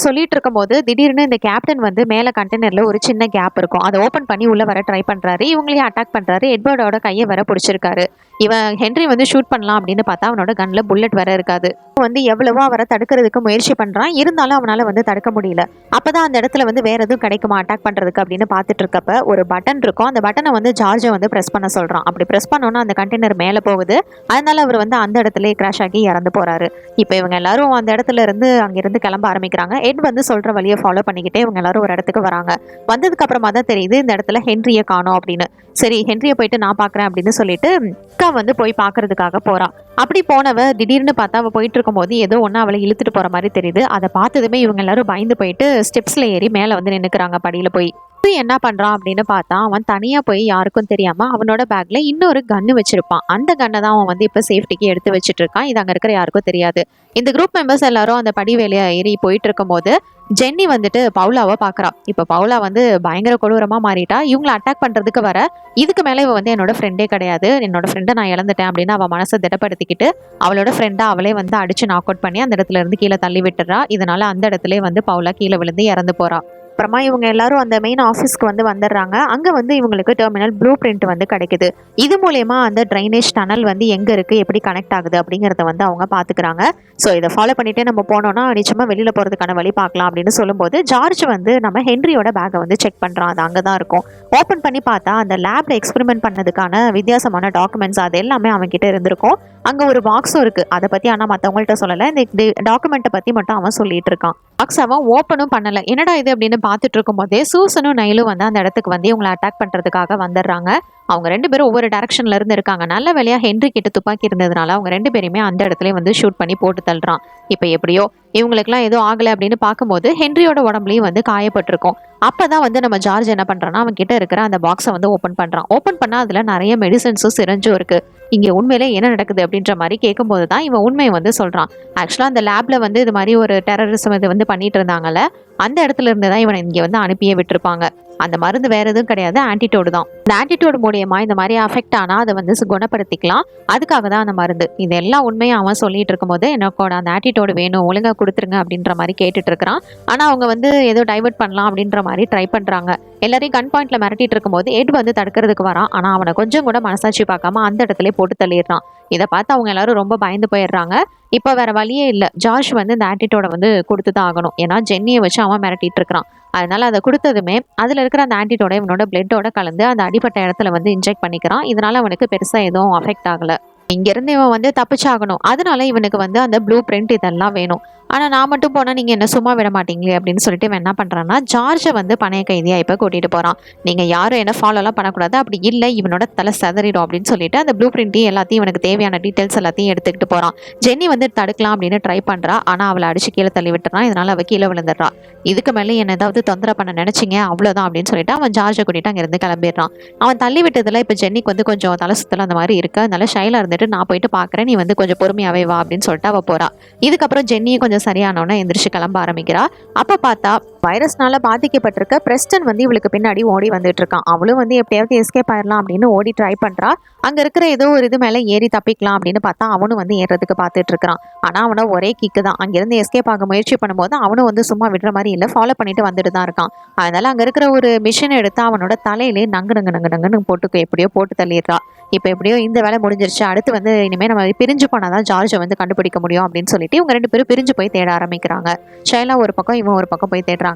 சொல்லிட்டு இருக்கும் போது திடீர்னு இந்த கேப்டன் வந்து மேல கண்டெய்னர்ல ஒரு சின்ன கேப் இருக்கும், அதை ஓபன் பண்ணி உள்ள வர ட்ரை பண்றாரு. இவங்களையும் அட்டாக் பண்றாரு. எட்வர்டோட கையை வர பிடிச்சிருக்காரு. இவன் ஹென்றி வந்து ஷூட் பண்ணலாம் அப்படின்னு பார்த்தா அவனோட கன்ல புல்லட் வர இருக்காது. வந்து எவ்வளவோ அவரை தடுக்கிறதுக்கு முயற்சி பண்றான். இருந்தாலும் அவனால வந்து தடுக்க முடியல. அப்பதான் அந்த இடத்துல வந்து வேற எதுவும் கிடைக்குமா அட்டாக் பண்றதுக்கு அப்படின்னு பார்த்துட்டு இருக்கப்ப ஒரு பட்டன் இருக்கும். அந்த பட்டனை வந்து ஜார்ஜை வந்து பிரஸ் பண்ண சொல்றான். அப்படி பிரஸ் பண்ணோன்னா அந்த கண்டெய்னர் மேல போகுது. அதனால அவர் வந்து அந்த இடத்துல கிராஷ் ஆகி இறந்து போறாரு. இப்போ இவங்க எல்லாரும் அந்த இடத்துல இருந்து அங்கிருந்து கிளம்ப ஆரம்பிக்கிறாங்க. எட் வந்து சொல்ற வழியை ஃபாலோ பண்ணிக்கிட்டே இவங்க எல்லாரும் ஒரு இடத்துக்கு வராங்க. வந்ததுக்கு அப்புறமா தான் தெரியுது இந்த இடத்துல ஹென்ரியை காணோம் அப்படின்னு. சரி, ஹென்ரியை போயிட்டு நான் பாக்குறேன் அப்படின்னு சொல்லிட்டு அக்கா வந்து போய் பாக்குறதுக்காக போறா. அப்படி போனவ திடீர்னு பார்த்தா அவ போயிட்டு இருக்கும் போது ஏதோ ஒன்னு அவளை இழுத்துட்டு போற மாதிரி தெரியுது. அதை பார்த்ததுமே இவங்க எல்லாரும் பயந்து போயிட்டு ஸ்டெப்ஸ்ல ஏறி மேல வந்து நின்னுக்கிறாங்க படியில போய். என்ன பண்றான் அப்படின்னு பார்த்தா அவன் தனியா போய் யாருக்கும் தெரியாம அவனோட பேக்ல இன்னொரு கன்னு வச்சிருப்பான். அந்த கன்னை தான் அவன் வந்து இப்ப சேஃப்டிக்கு எடுத்து வச்சுட்டு இருக்கான். இது அங்க இருக்கிற யாருக்கும் தெரியாது. இந்த குரூப் மெம்பர்ஸ் எல்லாரும் அந்த படி வேலையை ஏறி போயிட்டு இருக்கும் போது ஜென்னி வந்துட்டு பவுலாவை பாக்குறா. இப்ப பவுலா வந்து பயங்கர கொடூரமா மாறிட்டா. இவங்களை அட்டாக் பண்றதுக்கு வர இதுக்கு மேல இவ வந்து என்னோட ஃப்ரெண்டே கிடையாது, என்னோட ஃப்ரெண்டை நான் இழந்துட்டேன் அப்படின்னு அவ மனசை திடப்படுத்திக்கிட்டு அவளோட ஃப்ரெண்டா அவளே வந்து அடிச்சு நாக் அவுட் பண்ணி அந்த இடத்துல இருந்து கீழே தள்ளி விட்டுறா. இதனால அந்த இடத்துல வந்து பவுலா கீழே விழுந்து இறந்து போறா. அப்புறமா இவங்க எல்லாரும் அந்த மெயின் ஆஃபீஸ்க்கு வந்து வந்துடுறாங்க. அங்கே வந்து இவங்களுக்கு டெர்மினல் ப்ளூ பிரிண்ட் வந்து கிடைக்குது. இது மூலயமா அந்த ட்ரைனேஜ் டனல் வந்து எங்கே இருக்குது, எப்படி கனெக்ட் ஆகுது அப்படிங்கிறத வந்து அவங்க பார்த்துக்கிறாங்க. ஸோ இதை ஃபாலோ பண்ணிகிட்டே நம்ம போனோம்னா நிச்சயமாக வெளியில் போகிறதுக்கான வழி பார்க்கலாம் அப்படின்னு சொல்லும்போது ஜார்ஜ் வந்து நம்ம ஹென்ரியோட பேக்கை வந்து செக் பண்ணுறான். அது அங்கே தான் இருக்கும். ஓப்பன் பண்ணி பார்த்தா அந்த லேப்ல எக்ஸ்பெரிமெண்ட் பண்ணதுக்கான வித்தியாசமான டாக்குமெண்ட்ஸ் அது எல்லாமே அவன்கிட்ட இருந்திருக்கும். அங்கே ஒரு பாக்ஸும் இருக்குது. அதை பற்றி ஆனால் மற்றவங்கள்ட்ட சொல்லலை. இந்த டாக்குமெண்ட்டை பற்றி மட்டும் அவன் சொல்லிட்டு இருக்கான். பாக்ஸ் அவன் ஓப்பனும் பண்ணலை. என்னடா இது அப்படின்னு பார்த்துட்டு இருக்கும் போதே சூசனும் நைலும் வந்து அந்த இடத்துக்கு வந்து இவங்களை அட்டாக் பண்ணுறதுக்காக வந்துடுறாங்க. அவங்க 2 பேரும் ஒவ்வொரு டைரக்ஷன்ல இருந்து இருக்காங்க. நல்ல வேலையா ஹென்றி கிட்ட துப்பாக்கி இருந்ததுனால அவங்க 2 பேருமே அந்த இடத்துல வந்து ஷூட் பண்ணி போட்டு தள்ளுறான். இப்போ எப்படியோ இவங்களுக்குலாம் எதுவும் ஆகலை அப்படின்னு பார்க்கும்போது ஹென்ரியோட உடம்புலையும் வந்து காயப்பட்டிருக்கும். அப்பதான் வந்து நம்ம ஜார்ஜ் என்ன பண்றான்னா அவன் கிட்ட இருக்கிற அந்த பாக்ஸை வந்து ஓப்பன் பண்றான். ஓப்பன் பண்ணா அதுல நிறைய மெடிசன்ஸும் சிரஞ்சும் இருக்கு. இங்க உண்மையிலே என்ன நடக்குது அப்படின்ற மாதிரி கேட்கும்போது தான் இவன் உண்மையை வந்து சொல்றான். ஆக்சுவலா அந்த லேப்ல வந்து இது மாதிரி ஒரு டெரரிசம் இது வந்து பண்ணிட்டு இருந்தாங்கல்ல, அந்த இடத்துல இருந்து தான் இவனை இங்க வந்து அனுப்பியே விட்டுருப்பாங்க. அந்த மருந்து வேற எதுவும் கிடையாது, ஆன்டிடோடு தான். இந்த ஆன்டிடோடு மூலியமா இந்த மாதிரி அஃபெக்ட் ஆனா அதை வந்து குணப்படுத்திக்கலாம். அதுக்காக தான் அந்த மருந்து. இது எல்லாம் உண்மையை அவன் சொல்லிட்டு இருக்கும்போது எனக்கோட அந்த ஆன்டிடோடு வேணும், ஒழுங்கா கொடுத்துருங்க அப்படின்ற மாதிரி கேட்டுட்டு இருக்கிறான். ஆனா அவங்க வந்து ஏதோ டைவர்ட் பண்ணலாம் அப்படின்ற மாதிரி ட்ரை பண்றாங்க. எல்லாரையும் கன் பாயிண்ட்ல மிரட்டிட்டு இருக்கும்போது எட் வந்து தடுக்கிறதுக்கு வரான். ஆனா அவனை கொஞ்சம் கூட மனசாட்சி பார்க்காம அந்த இடத்துல போட்டு தள்ளிடுறான். இதை பார்த்து அவங்க எல்லாரும் ரொம்ப பயந்து போயிடுறாங்க. இப்போ வேற வழியே இல்லை. ஜார்ஜ் வந்து இந்த ஆன்டிடோட வந்து கொடுத்து தான் ஆகணும். ஏன்னா ஜென்னியை வச்சு அவன் மிரட்டிட்டு இருக்கிறான். அதனால அதை கொடுத்ததுமே அதுல இருக்கிற அந்த ஆன்டிடோட இவனோட பிளட்டோட கலந்து அந்த அடிப்பட்ட இடத்துல வந்து இன்ஜெக்ட் பண்ணிக்கிறான். இதனால அவனுக்கு பெருசா எதுவும் அஃபெக்ட் ஆகல. இங்கிருந்து இவன் வந்து தப்பிச்சாகணும். அதனால இவனுக்கு வந்து அந்த ப்ளூ பிரிண்ட் இதெல்லாம் வேணும். ஆனா நான் மட்டும் போனா நீங்க என்ன சும்மா விட மாட்டீங்களே அப்படின்னு சொல்லிட்டு இவன் என்ன பண்றான்னா ஜார்ஜை வந்து பணைய கைதியா இப்ப கூட்டிட்டு போறான். நீங்க யாரும் என்ன ஃபாலோ எல்லாம் பண்ணக்கூடாது, அப்படி இல்லை இவனோட தலை செதறிடும் அப்படின்னு சொல்லிட்டு அந்த ப்ளூ பிரிண்ட்டையும் எல்லாத்தையும் இவனுக்கு தேவையான டீட்டெயில்ஸ் எல்லாத்தையும் எடுத்துக்கிட்டு போறான். ஜென்னி வந்து தடுக்கலாம் அப்படின்னு ட்ரை பண்றா. ஆனா அவளை அடிச்சு கீழே தள்ளி விட்டுறான். இதனால அவ கீழே விழுந்துடுறா. இதுக்கு மேலே என்ன ஏதாவது தொந்தரவு பண்ண நினைச்சிங்க அவ்வளவுதான் அப்படின்னு சொல்லிட்டு அவன் ஜார்ஜை கூட்டிட்டு அங்க இருந்து கிளம்பிடுறான். அவன் தள்ளி விட்டதுல இப்ப ஜென்னிக்கு வந்து கொஞ்சம் தலை சுத்தல அந்த மாதிரி இருக்கு. அதனால ஷைலா இருந்துட்டு நான் போயிட்டு பாக்குறேன், நீ வந்து கொஞ்சம் பொறுமையாவே வா அப்படின்னு சொல்லிட்டு அவ போறா. இதுக்கப்புறம் ஜென்னியும் கொஞ்சம் சரியானோன்னு எந்திரிச்சு கிளம்ப ஆரம்பிக்கிறா. அப்ப பார்த்தா வைரஸ்னால பாதிக்கப்பட்டிருக்க பிரெஸ்டன் வந்து இவளுக்கு பின்னாடி ஓடி வந்துட்டு இருக்கான். அவளும் வந்து எப்படியாவது எஸ்கேப் ஆயிடலாம் அப்படின்னு ஓடி ட்ரை பண்றா. அங்க இருக்கிற ஏதோ ஒரு இது மேல ஏறி தப்பிக்கலாம் அப்படின்னு பார்த்தா அவனும் வந்து ஏறதுக்கு பார்த்துட்டு இருக்கிறான். ஆனா அவனை ஒரே கிக்கு தான். அங்கிருந்து எஸ்கேப் ஆக முயற்சி பண்ணும்போது அவனும் வந்து சும்மா விடுற மாதிரி இல்லை, ஃபாலோ பண்ணிட்டு வந்துட்டு தான் இருக்கான். அதனால அங்க இருக்கிற ஒரு மிஷினை எடுத்து அவனோட தலையிலே நங்கு நங்கு நங்கு நங்குன்னு போட்டு எப்படியோ போட்டு தள்ளிடுறா. இப்போ எப்படியோ இந்த வேலை முடிஞ்சிருச்சு. அடுத்து வந்து இனிமேல் நம்ம பிரிஞ்சு போனாதான் ஜார்ஜை வந்து கண்டுபிடிக்க முடியும் அப்படின்னு சொல்லிட்டு இவங்க 2 பேரும் பிரிஞ்சு போய் தேட ஆரம்பிக்கிறாங்க. ஷைலா ஒரு பக்கம், இவன் ஒரு பக்கம் போய் தேடுறாங்க.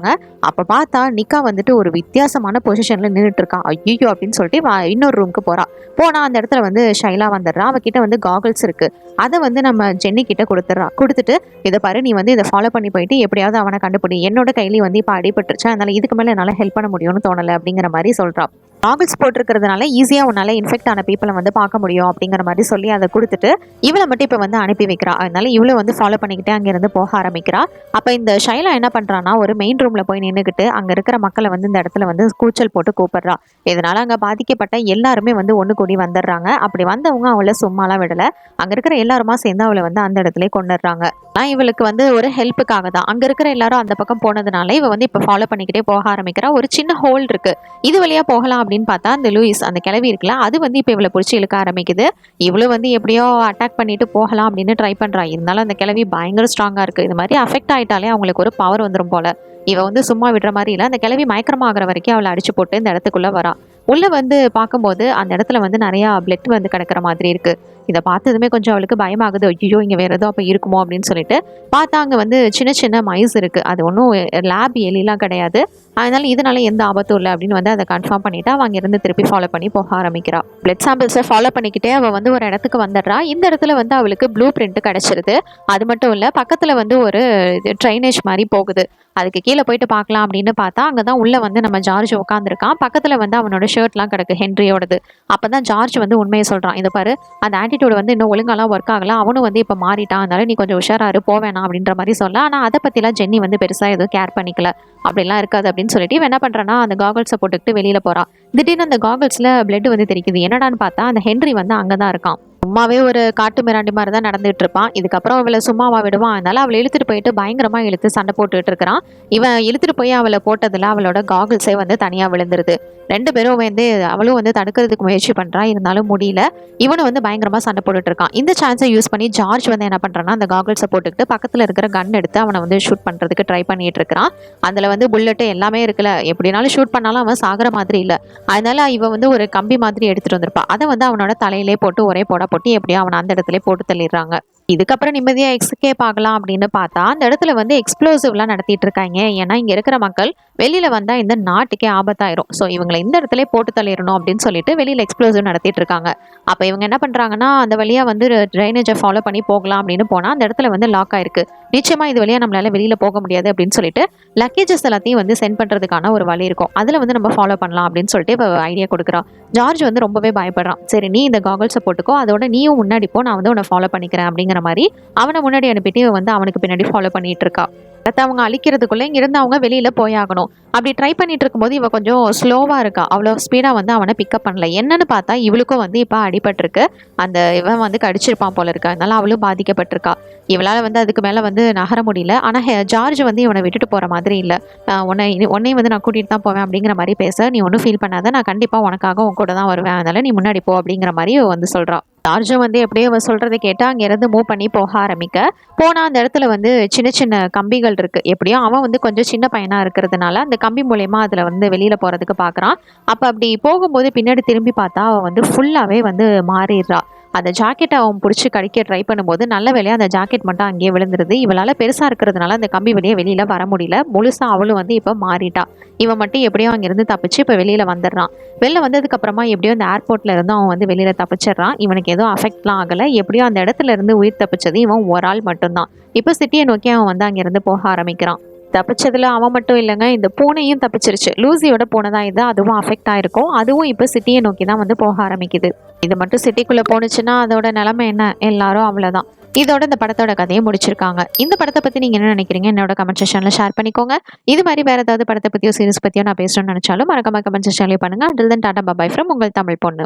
அப்போ பார்த்தா நிக்கா வந்துட்டு ஒரு வித்தியாசமான பொசிஷன்ல நின்றுட்டு இருக்கா. ஐயோ அப்படின்னு சொல்லிட்டு இன்னொரு ரூமுக்கு போறா. போனா அந்த இடத்துல வந்து ஷைலா வந்துடுறா. அவகிட்ட வந்து காகல்ஸ் இருக்கு. அதை வந்து நம்ம ஜென்னி கிட்ட கொடுத்துட்டு இதை பாரு, நீ வந்து இதை ஃபாலோ பண்ணி போயிட்டு எப்படியாவது அவனை கண்டுபிடி. என்னோட கையிலேயே வந்து இப்போ அடிபட்டுருச்சு, அதனால இதுக்கு மேலே என்னால் ஹெல்ப் பண்ண முடியும்னு தோணலை அப்படிங்கிற மாதிரி சொல்றா. காகல்ஸ் போட்டிருக்கிறதுனால ஈஸியா உன்னால இன்ஃபெக்ட் ஆன பீப்புளை வந்து பார்க்க முடியும் அப்படிங்கிற மாதிரி சொல்லி அதை கொடுத்துட்டு இவளை மட்டும் இப்போ வந்து அனுப்பி வைக்கிறா. அதனால இவளை வந்து ஃபாலோ பண்ணிக்கிட்டே அங்கிருந்து போக ஆரம்பிக்கிறா. அப்போ இந்த ஷைலா என்ன பண்றான்னா ஒரு மெயின் ரூம்ல போய் நின்றுக்கிட்டு அங்க இருக்கிற மக்களை வந்து இந்த இடத்துல வந்து கூச்சல் போட்டு கூப்பிடுறா. இதனால அங்க பாதிக்கப்பட்ட எல்லாருமே வந்து ஒண்ணு கூடி வந்துடுறாங்க. அப்படி வந்தவங்க அவளை சும்மாலாம் விடல. அங்க இருக்கிற எல்லாருமா சேர்ந்து அவளை வந்து அந்த இடத்துல கொண்டுடுறாங்க. நான் இவளுக்கு வந்து ஒரு ஹெல்ப்புக்காக தான். அங்க இருக்கிற எல்லாரும் அந்த பக்கம் போனதுனால இவ வந்து இப்போ ஃபாலோ பண்ணிக்கிட்டே போக ஆரம்பிக்கிறா. ஒரு சின்ன ஹோல் இருக்கு, இது வழியா போகலாம் அப்படின்னு பார்த்தா அந்த லூயிஸ் அந்த கிளவி இருக்குல்ல, அது வந்து இப்போ இவளை பிடிச்சி இழுக்க ஆரம்பிக்குது. இவ்வளவு வந்து எப்படியோ அட்டாக் பண்ணிட்டு போகலாம் அப்படின்னு ட்ரை பண்றா. இருந்தாலும் அந்த கிளவி பயங்கர ஸ்ட்ராங்கா இருக்கு. இது மாதிரி அஃபெக்ட் ஆயிட்டாலே அவங்களுக்கு ஒரு பவர் வந்துடும் போல. இவ வந்து சும்மா விடுற மாதிரி இல்லை. அந்த கிளவி மயக்கரமாகிற வரைக்கும் அவளை அடிச்சு போட்டு இந்த இடத்துக்குள்ள வரா. உள்ள வந்து பார்க்கும்போது அந்த இடத்துல வந்து நிறைய பிளட் வந்து கிடக்கிற மாதிரி இருக்கு. இதை பார்த்ததுமே கொஞ்சம் அவளுக்கு பயமாகுது. ஐயோ இங்கே வேற ஏதோ அப்போ இருக்குமோ அப்படின்னு சொல்லிட்டு பார்த்தா அங்கே வந்து சின்ன சின்ன மைஸ் இருக்கு. அது ஒன்றும் லேப் எலிலாம் கிடையாது. அதனால இதனால எந்த ஆபத்தும் இல்லை அப்படின்னு வந்து அதை கன்ஃபார்ம் பண்ணிட்டு அவள் அங்கேருந்து திருப்பி ஃபாலோ பண்ணி போக ஆரம்பிக்கிறா. பிளட் சாம்பிள்ஸை ஃபாலோ பண்ணிக்கிட்டே அவள் வந்து ஒரு இடத்துக்கு வந்துடுறா. இந்த இடத்துல வந்து அவளுக்கு ப்ளூ பிரிண்ட் கிடைச்சிருது. அது மட்டும் இல்லை, பக்கத்தில் வந்து ஒரு ட்ரைனேஜ் மாதிரி போகுது. அதுக்கு கீழே போயிட்டு பார்க்கலாம் அப்படின்னு பார்த்தா அங்கே தான் உள்ள வந்து நம்ம ஜார்ஜ் உட்காந்துருக்கான். பக்கத்தில் வந்து அவனோட ஷர்ட்லாம் கிடக்கு, ஹென்ரியோடது. அப்போ தான் ஜார்ஜ் வந்து உண்மையை சொல்கிறான். இதை பாரு, அந்த ஆன்டிடியூட் வந்து இன்னும் ஒழுங்காலாம் ஒர்க் ஆகல, அவனும் வந்து இப்போ மாறிட்டான், அதனால நீ கொஞ்சம் உஷாராரு, போவேணாம் அப்படின்ற மாதிரி சொல்ல. ஆனால் அதை பற்றிலாம் ஜென்னி வந்து பெருசாக எதுவும் கேர் பண்ணிக்கல. அப்படிலாம் இருக்காது அப்படின்னு சொல்லிட்டு இவன் என்ன பண்ணுறான்னா அந்த காகல்ஸை போட்டுக்கிட்டு வெளியில் போகிறான். திடீர்னு அந்த காகல்ஸில் பிளட் வந்து தெரிக்குது. என்னடான்னு பார்த்தா அந்த ஹென்ரி வந்து அங்கே தான் இருக்கான். சும்மாவே ஒரு காட்டு மிராண்டி மாதிரி தான் நடந்துட்டு இருப்பான். இதுக்கப்புறம் அவளை சும்மாவா விடுவான்? அதனால அவளை இழுத்துட்டு போயிட்டு பயங்கரமா இழுத்து சண்டை போட்டுட்டு இருக்கிறான். இவன் இழுத்துட்டு போய் அவளை போட்டதுல அவளோட காகிள்ஸே வந்து தனியா விழுந்துருது. 2 பேரும் வந்து அவளும் வந்து தடுக்கிறதுக்கு முயற்சி பண்றா, இருந்தாலும் முடியல. இவனும் வந்து பயங்கரமா சண்டை போட்டுட்டு இருக்கான். இந்த சான்ஸை யூஸ் பண்ணி ஜார்ஜ் வந்து என்ன பண்றான்னா, அந்த காகிள்ஸை போட்டுக்கிட்டு பக்கத்துல இருக்கிற கன் எடுத்து அவனை வந்து ஷூட் பண்றதுக்கு ட்ரை பண்ணிட்டு இருக்கிறான். அதுல வந்து புல்லட் எல்லாமே இருக்குல்ல, எப்படினாலும் ஷூட் பண்ணாலும் அவன் சாகுற மாதிரி இல்ல. அதனால இவ வந்து ஒரு கம்பி மாதிரி எடுத்துட்டு வந்திருப்பா. அதை வந்து அவனோட தலையிலே போட்டு ஒரே போட போட்டு எப்படியோ அவனை அந்த இடத்துல போட்டு தள்ளிடுறாங்க. இதுக்கப்புறம் நிம்மதியா எஸ்கேப் ஆகலாம் அப்படின்னு பார்த்தா அந்த இடத்துல வந்து எக்ஸ்ப்ளோசிவ்லாம் நடத்திட்டு இருக்காங்க. ஏன்னா இங்க இருக்கிற மக்கள் வெளியில வந்தா இந்த நாட்டுக்கே ஆபத்தாயிரும். ஸோ இவங்களை இந்த இடத்துல போட்டு தள்ளிடணும் அப்படின்னு சொல்லிட்டு வெளியில எக்ஸ்ப்ளோசிவ் நடத்திட்டு இருக்காங்க. அப்ப இவங்க என்ன பண்றாங்கன்னா, அந்த வழியா வந்து ட்ரைனேஜை ஃபாலோ பண்ணி போகலாம் அப்படின்னு போனா அந்த இடத்துல வந்து லாக் ஆயிருக்கு. நிச்சயமா இது வழியா நம்மளால வெளியில போக முடியாது அப்படின்னு சொல்லிட்டு லக்கேஜஸ் எல்லாத்தையும் வந்து சென்ட் பண்றதுக்கான ஒரு வழி இருக்கும். அதுல வந்து நம்ம ஃபாலோ பண்ணலாம் அப்படின்னு சொல்லிட்டு இப்போ ஐடியா கொடுக்குறான். ஜார்ஜ் வந்து ரொம்பவே பயப்படுறான். சரி, நீ இந்த காகல்ஸை போட்டுக்கோ, அதோட நீயும் முன்னாடி போ, நான் வந்து உன்னை ஃபாலோ பண்ணிக்கிறேன் அப்படிங்கிற மாதிரி அவனை முன்னாடி அனுப்பிட்டு இவ வந்து அவனுக்கு பின்னாடி ஃபாலோ பண்ணிட்டு இருக்கா. அதை அவங்க அழிக்கிறதுக்குள்ள இங்கிருந்து அவங்க வெளியில போயாகணும். அப்படி ட்ரை பண்ணிட்டு இருக்கும்போது இவ கொஞ்சம் ஸ்லோவா இருக்கா. அவ்வளோ ஸ்பீடா வந்து அவனை பிக்கப் பண்ணல. என்னன்னு பார்த்தா இவளுக்கும் வந்து இப்போ அடிபட்டிருக்கு. அந்த இவன் வந்து கடிச்சிருப்பான் போல இருக்கா. அதனால அவளும் பாதிக்கப்பட்டிருக்கா. இவளால வந்து அதுக்கு மேல வந்து நகர முடியல. ஆனா ஜார்ஜ் வந்து இவனை விட்டுட்டு போற மாதிரி இல்ல. உன்னையும் வந்து நான் கூட்டிட்டு தான் போவேன் அப்படிங்கிற மாதிரி பேச, நீ ஒன்றும் ஃபீல் பண்ணாத, நான் கண்டிப்பா உனக்காக உன் கூட தான் வருவேன், அதனால நீ முன்னாடி போ அப்படிங்கிற மாதிரி இவ வந்து சொல்றான். ஜார்ஜும் வந்து எப்படியோ அவ சொல்றதை கேட்டு அங்கிருந்து மூவ் பண்ணி போக ஆரம்பிக்க, போனா அந்த இடத்துல வந்து சின்ன சின்ன கம்பிகள் இருக்கு. எப்படியோ அவன் வந்து கொஞ்சம் சின்ன பையனா இருக்கிறதுனால அந்த கம்பி மூலயமா அதுல வந்து வெளியில போறதுக்கு பாக்குறான். அப்ப அப்படி போகும்போது பின்னாடி திரும்பி பார்த்தா அவ வந்து ஃபுல்லாவே வந்து மாறிடுறா. அந்த ஜாக்கெட்டை அவன் பிடிச்சி கடிக்க ட்ரை பண்ணும்போது நல்ல வேலையா அந்த ஜாக்கெட் மட்டும் அங்கேயே விழுந்துருது. இவளால பெருசா இருக்கிறதுனால அந்த கம்பி வெளியே வெளியில வர முடியல. முழுசா அவளும் வந்து இப்ப மாறிட்டா. இவன் மட்டும் எப்படியோ அங்கிருந்து தப்பிச்சு இப்ப வெளியில வந்துடுறான். வெளில வந்ததுக்கு அப்புறமா எப்படியோ அந்த ஏர்போர்ட்ல இருந்து அவன் வந்து வெளியில தப்பிச்சிடுறான். இவனுக்கு எதுவும் அஃபெக்ட்லாம் ஆகல. எப்படியோ அந்த இடத்துல இருந்து உயிர் தப்பிச்சது இவன் ஒரு ஆள் மட்டும்தான். இப்ப சிட்டியை நோக்கி அவன் வந்து அங்கிருந்து போக ஆரம்பிக்கிறான். தப்பிச்சதுல அவன் மட்டும் இல்லைங்க, இந்த பூனையும் தப்பிச்சிருச்சு. லூசியோட பூனை தான் இது. அதுவும் அஃபெக்ட் ஆயிருக்கும். அதுவும் இப்ப சிட்டியை நோக்கி தான் வந்து போக ஆரம்பிக்குது. இது மட்டும் சிட்டிக்குள்ள போனுச்சுன்னா அதோட நிலைமை என்ன? எல்லாரும் அவ்வளவுதான். இதோட இந்த படத்தோட கதையை முடிச்சிருக்காங்க. இந்த படத்தை பத்தி நீங்க என்ன நினைக்கிறீங்க? என்னோட கமெண்ட் செக்ஷன்ல ஷேர் பண்ணிக்கோங்க. இது மாதிரி வேற ஏதாவது படத்தை பத்தியோ சீரிஸ் பத்தியோ நான் பேசணும்னு நினைச்சாலும் மறக்காம கமெண்ட் செக்ஷன்லயே பண்ணுங்க. Until then tata bye from உங்கள் தமிழ் பொண்ணு.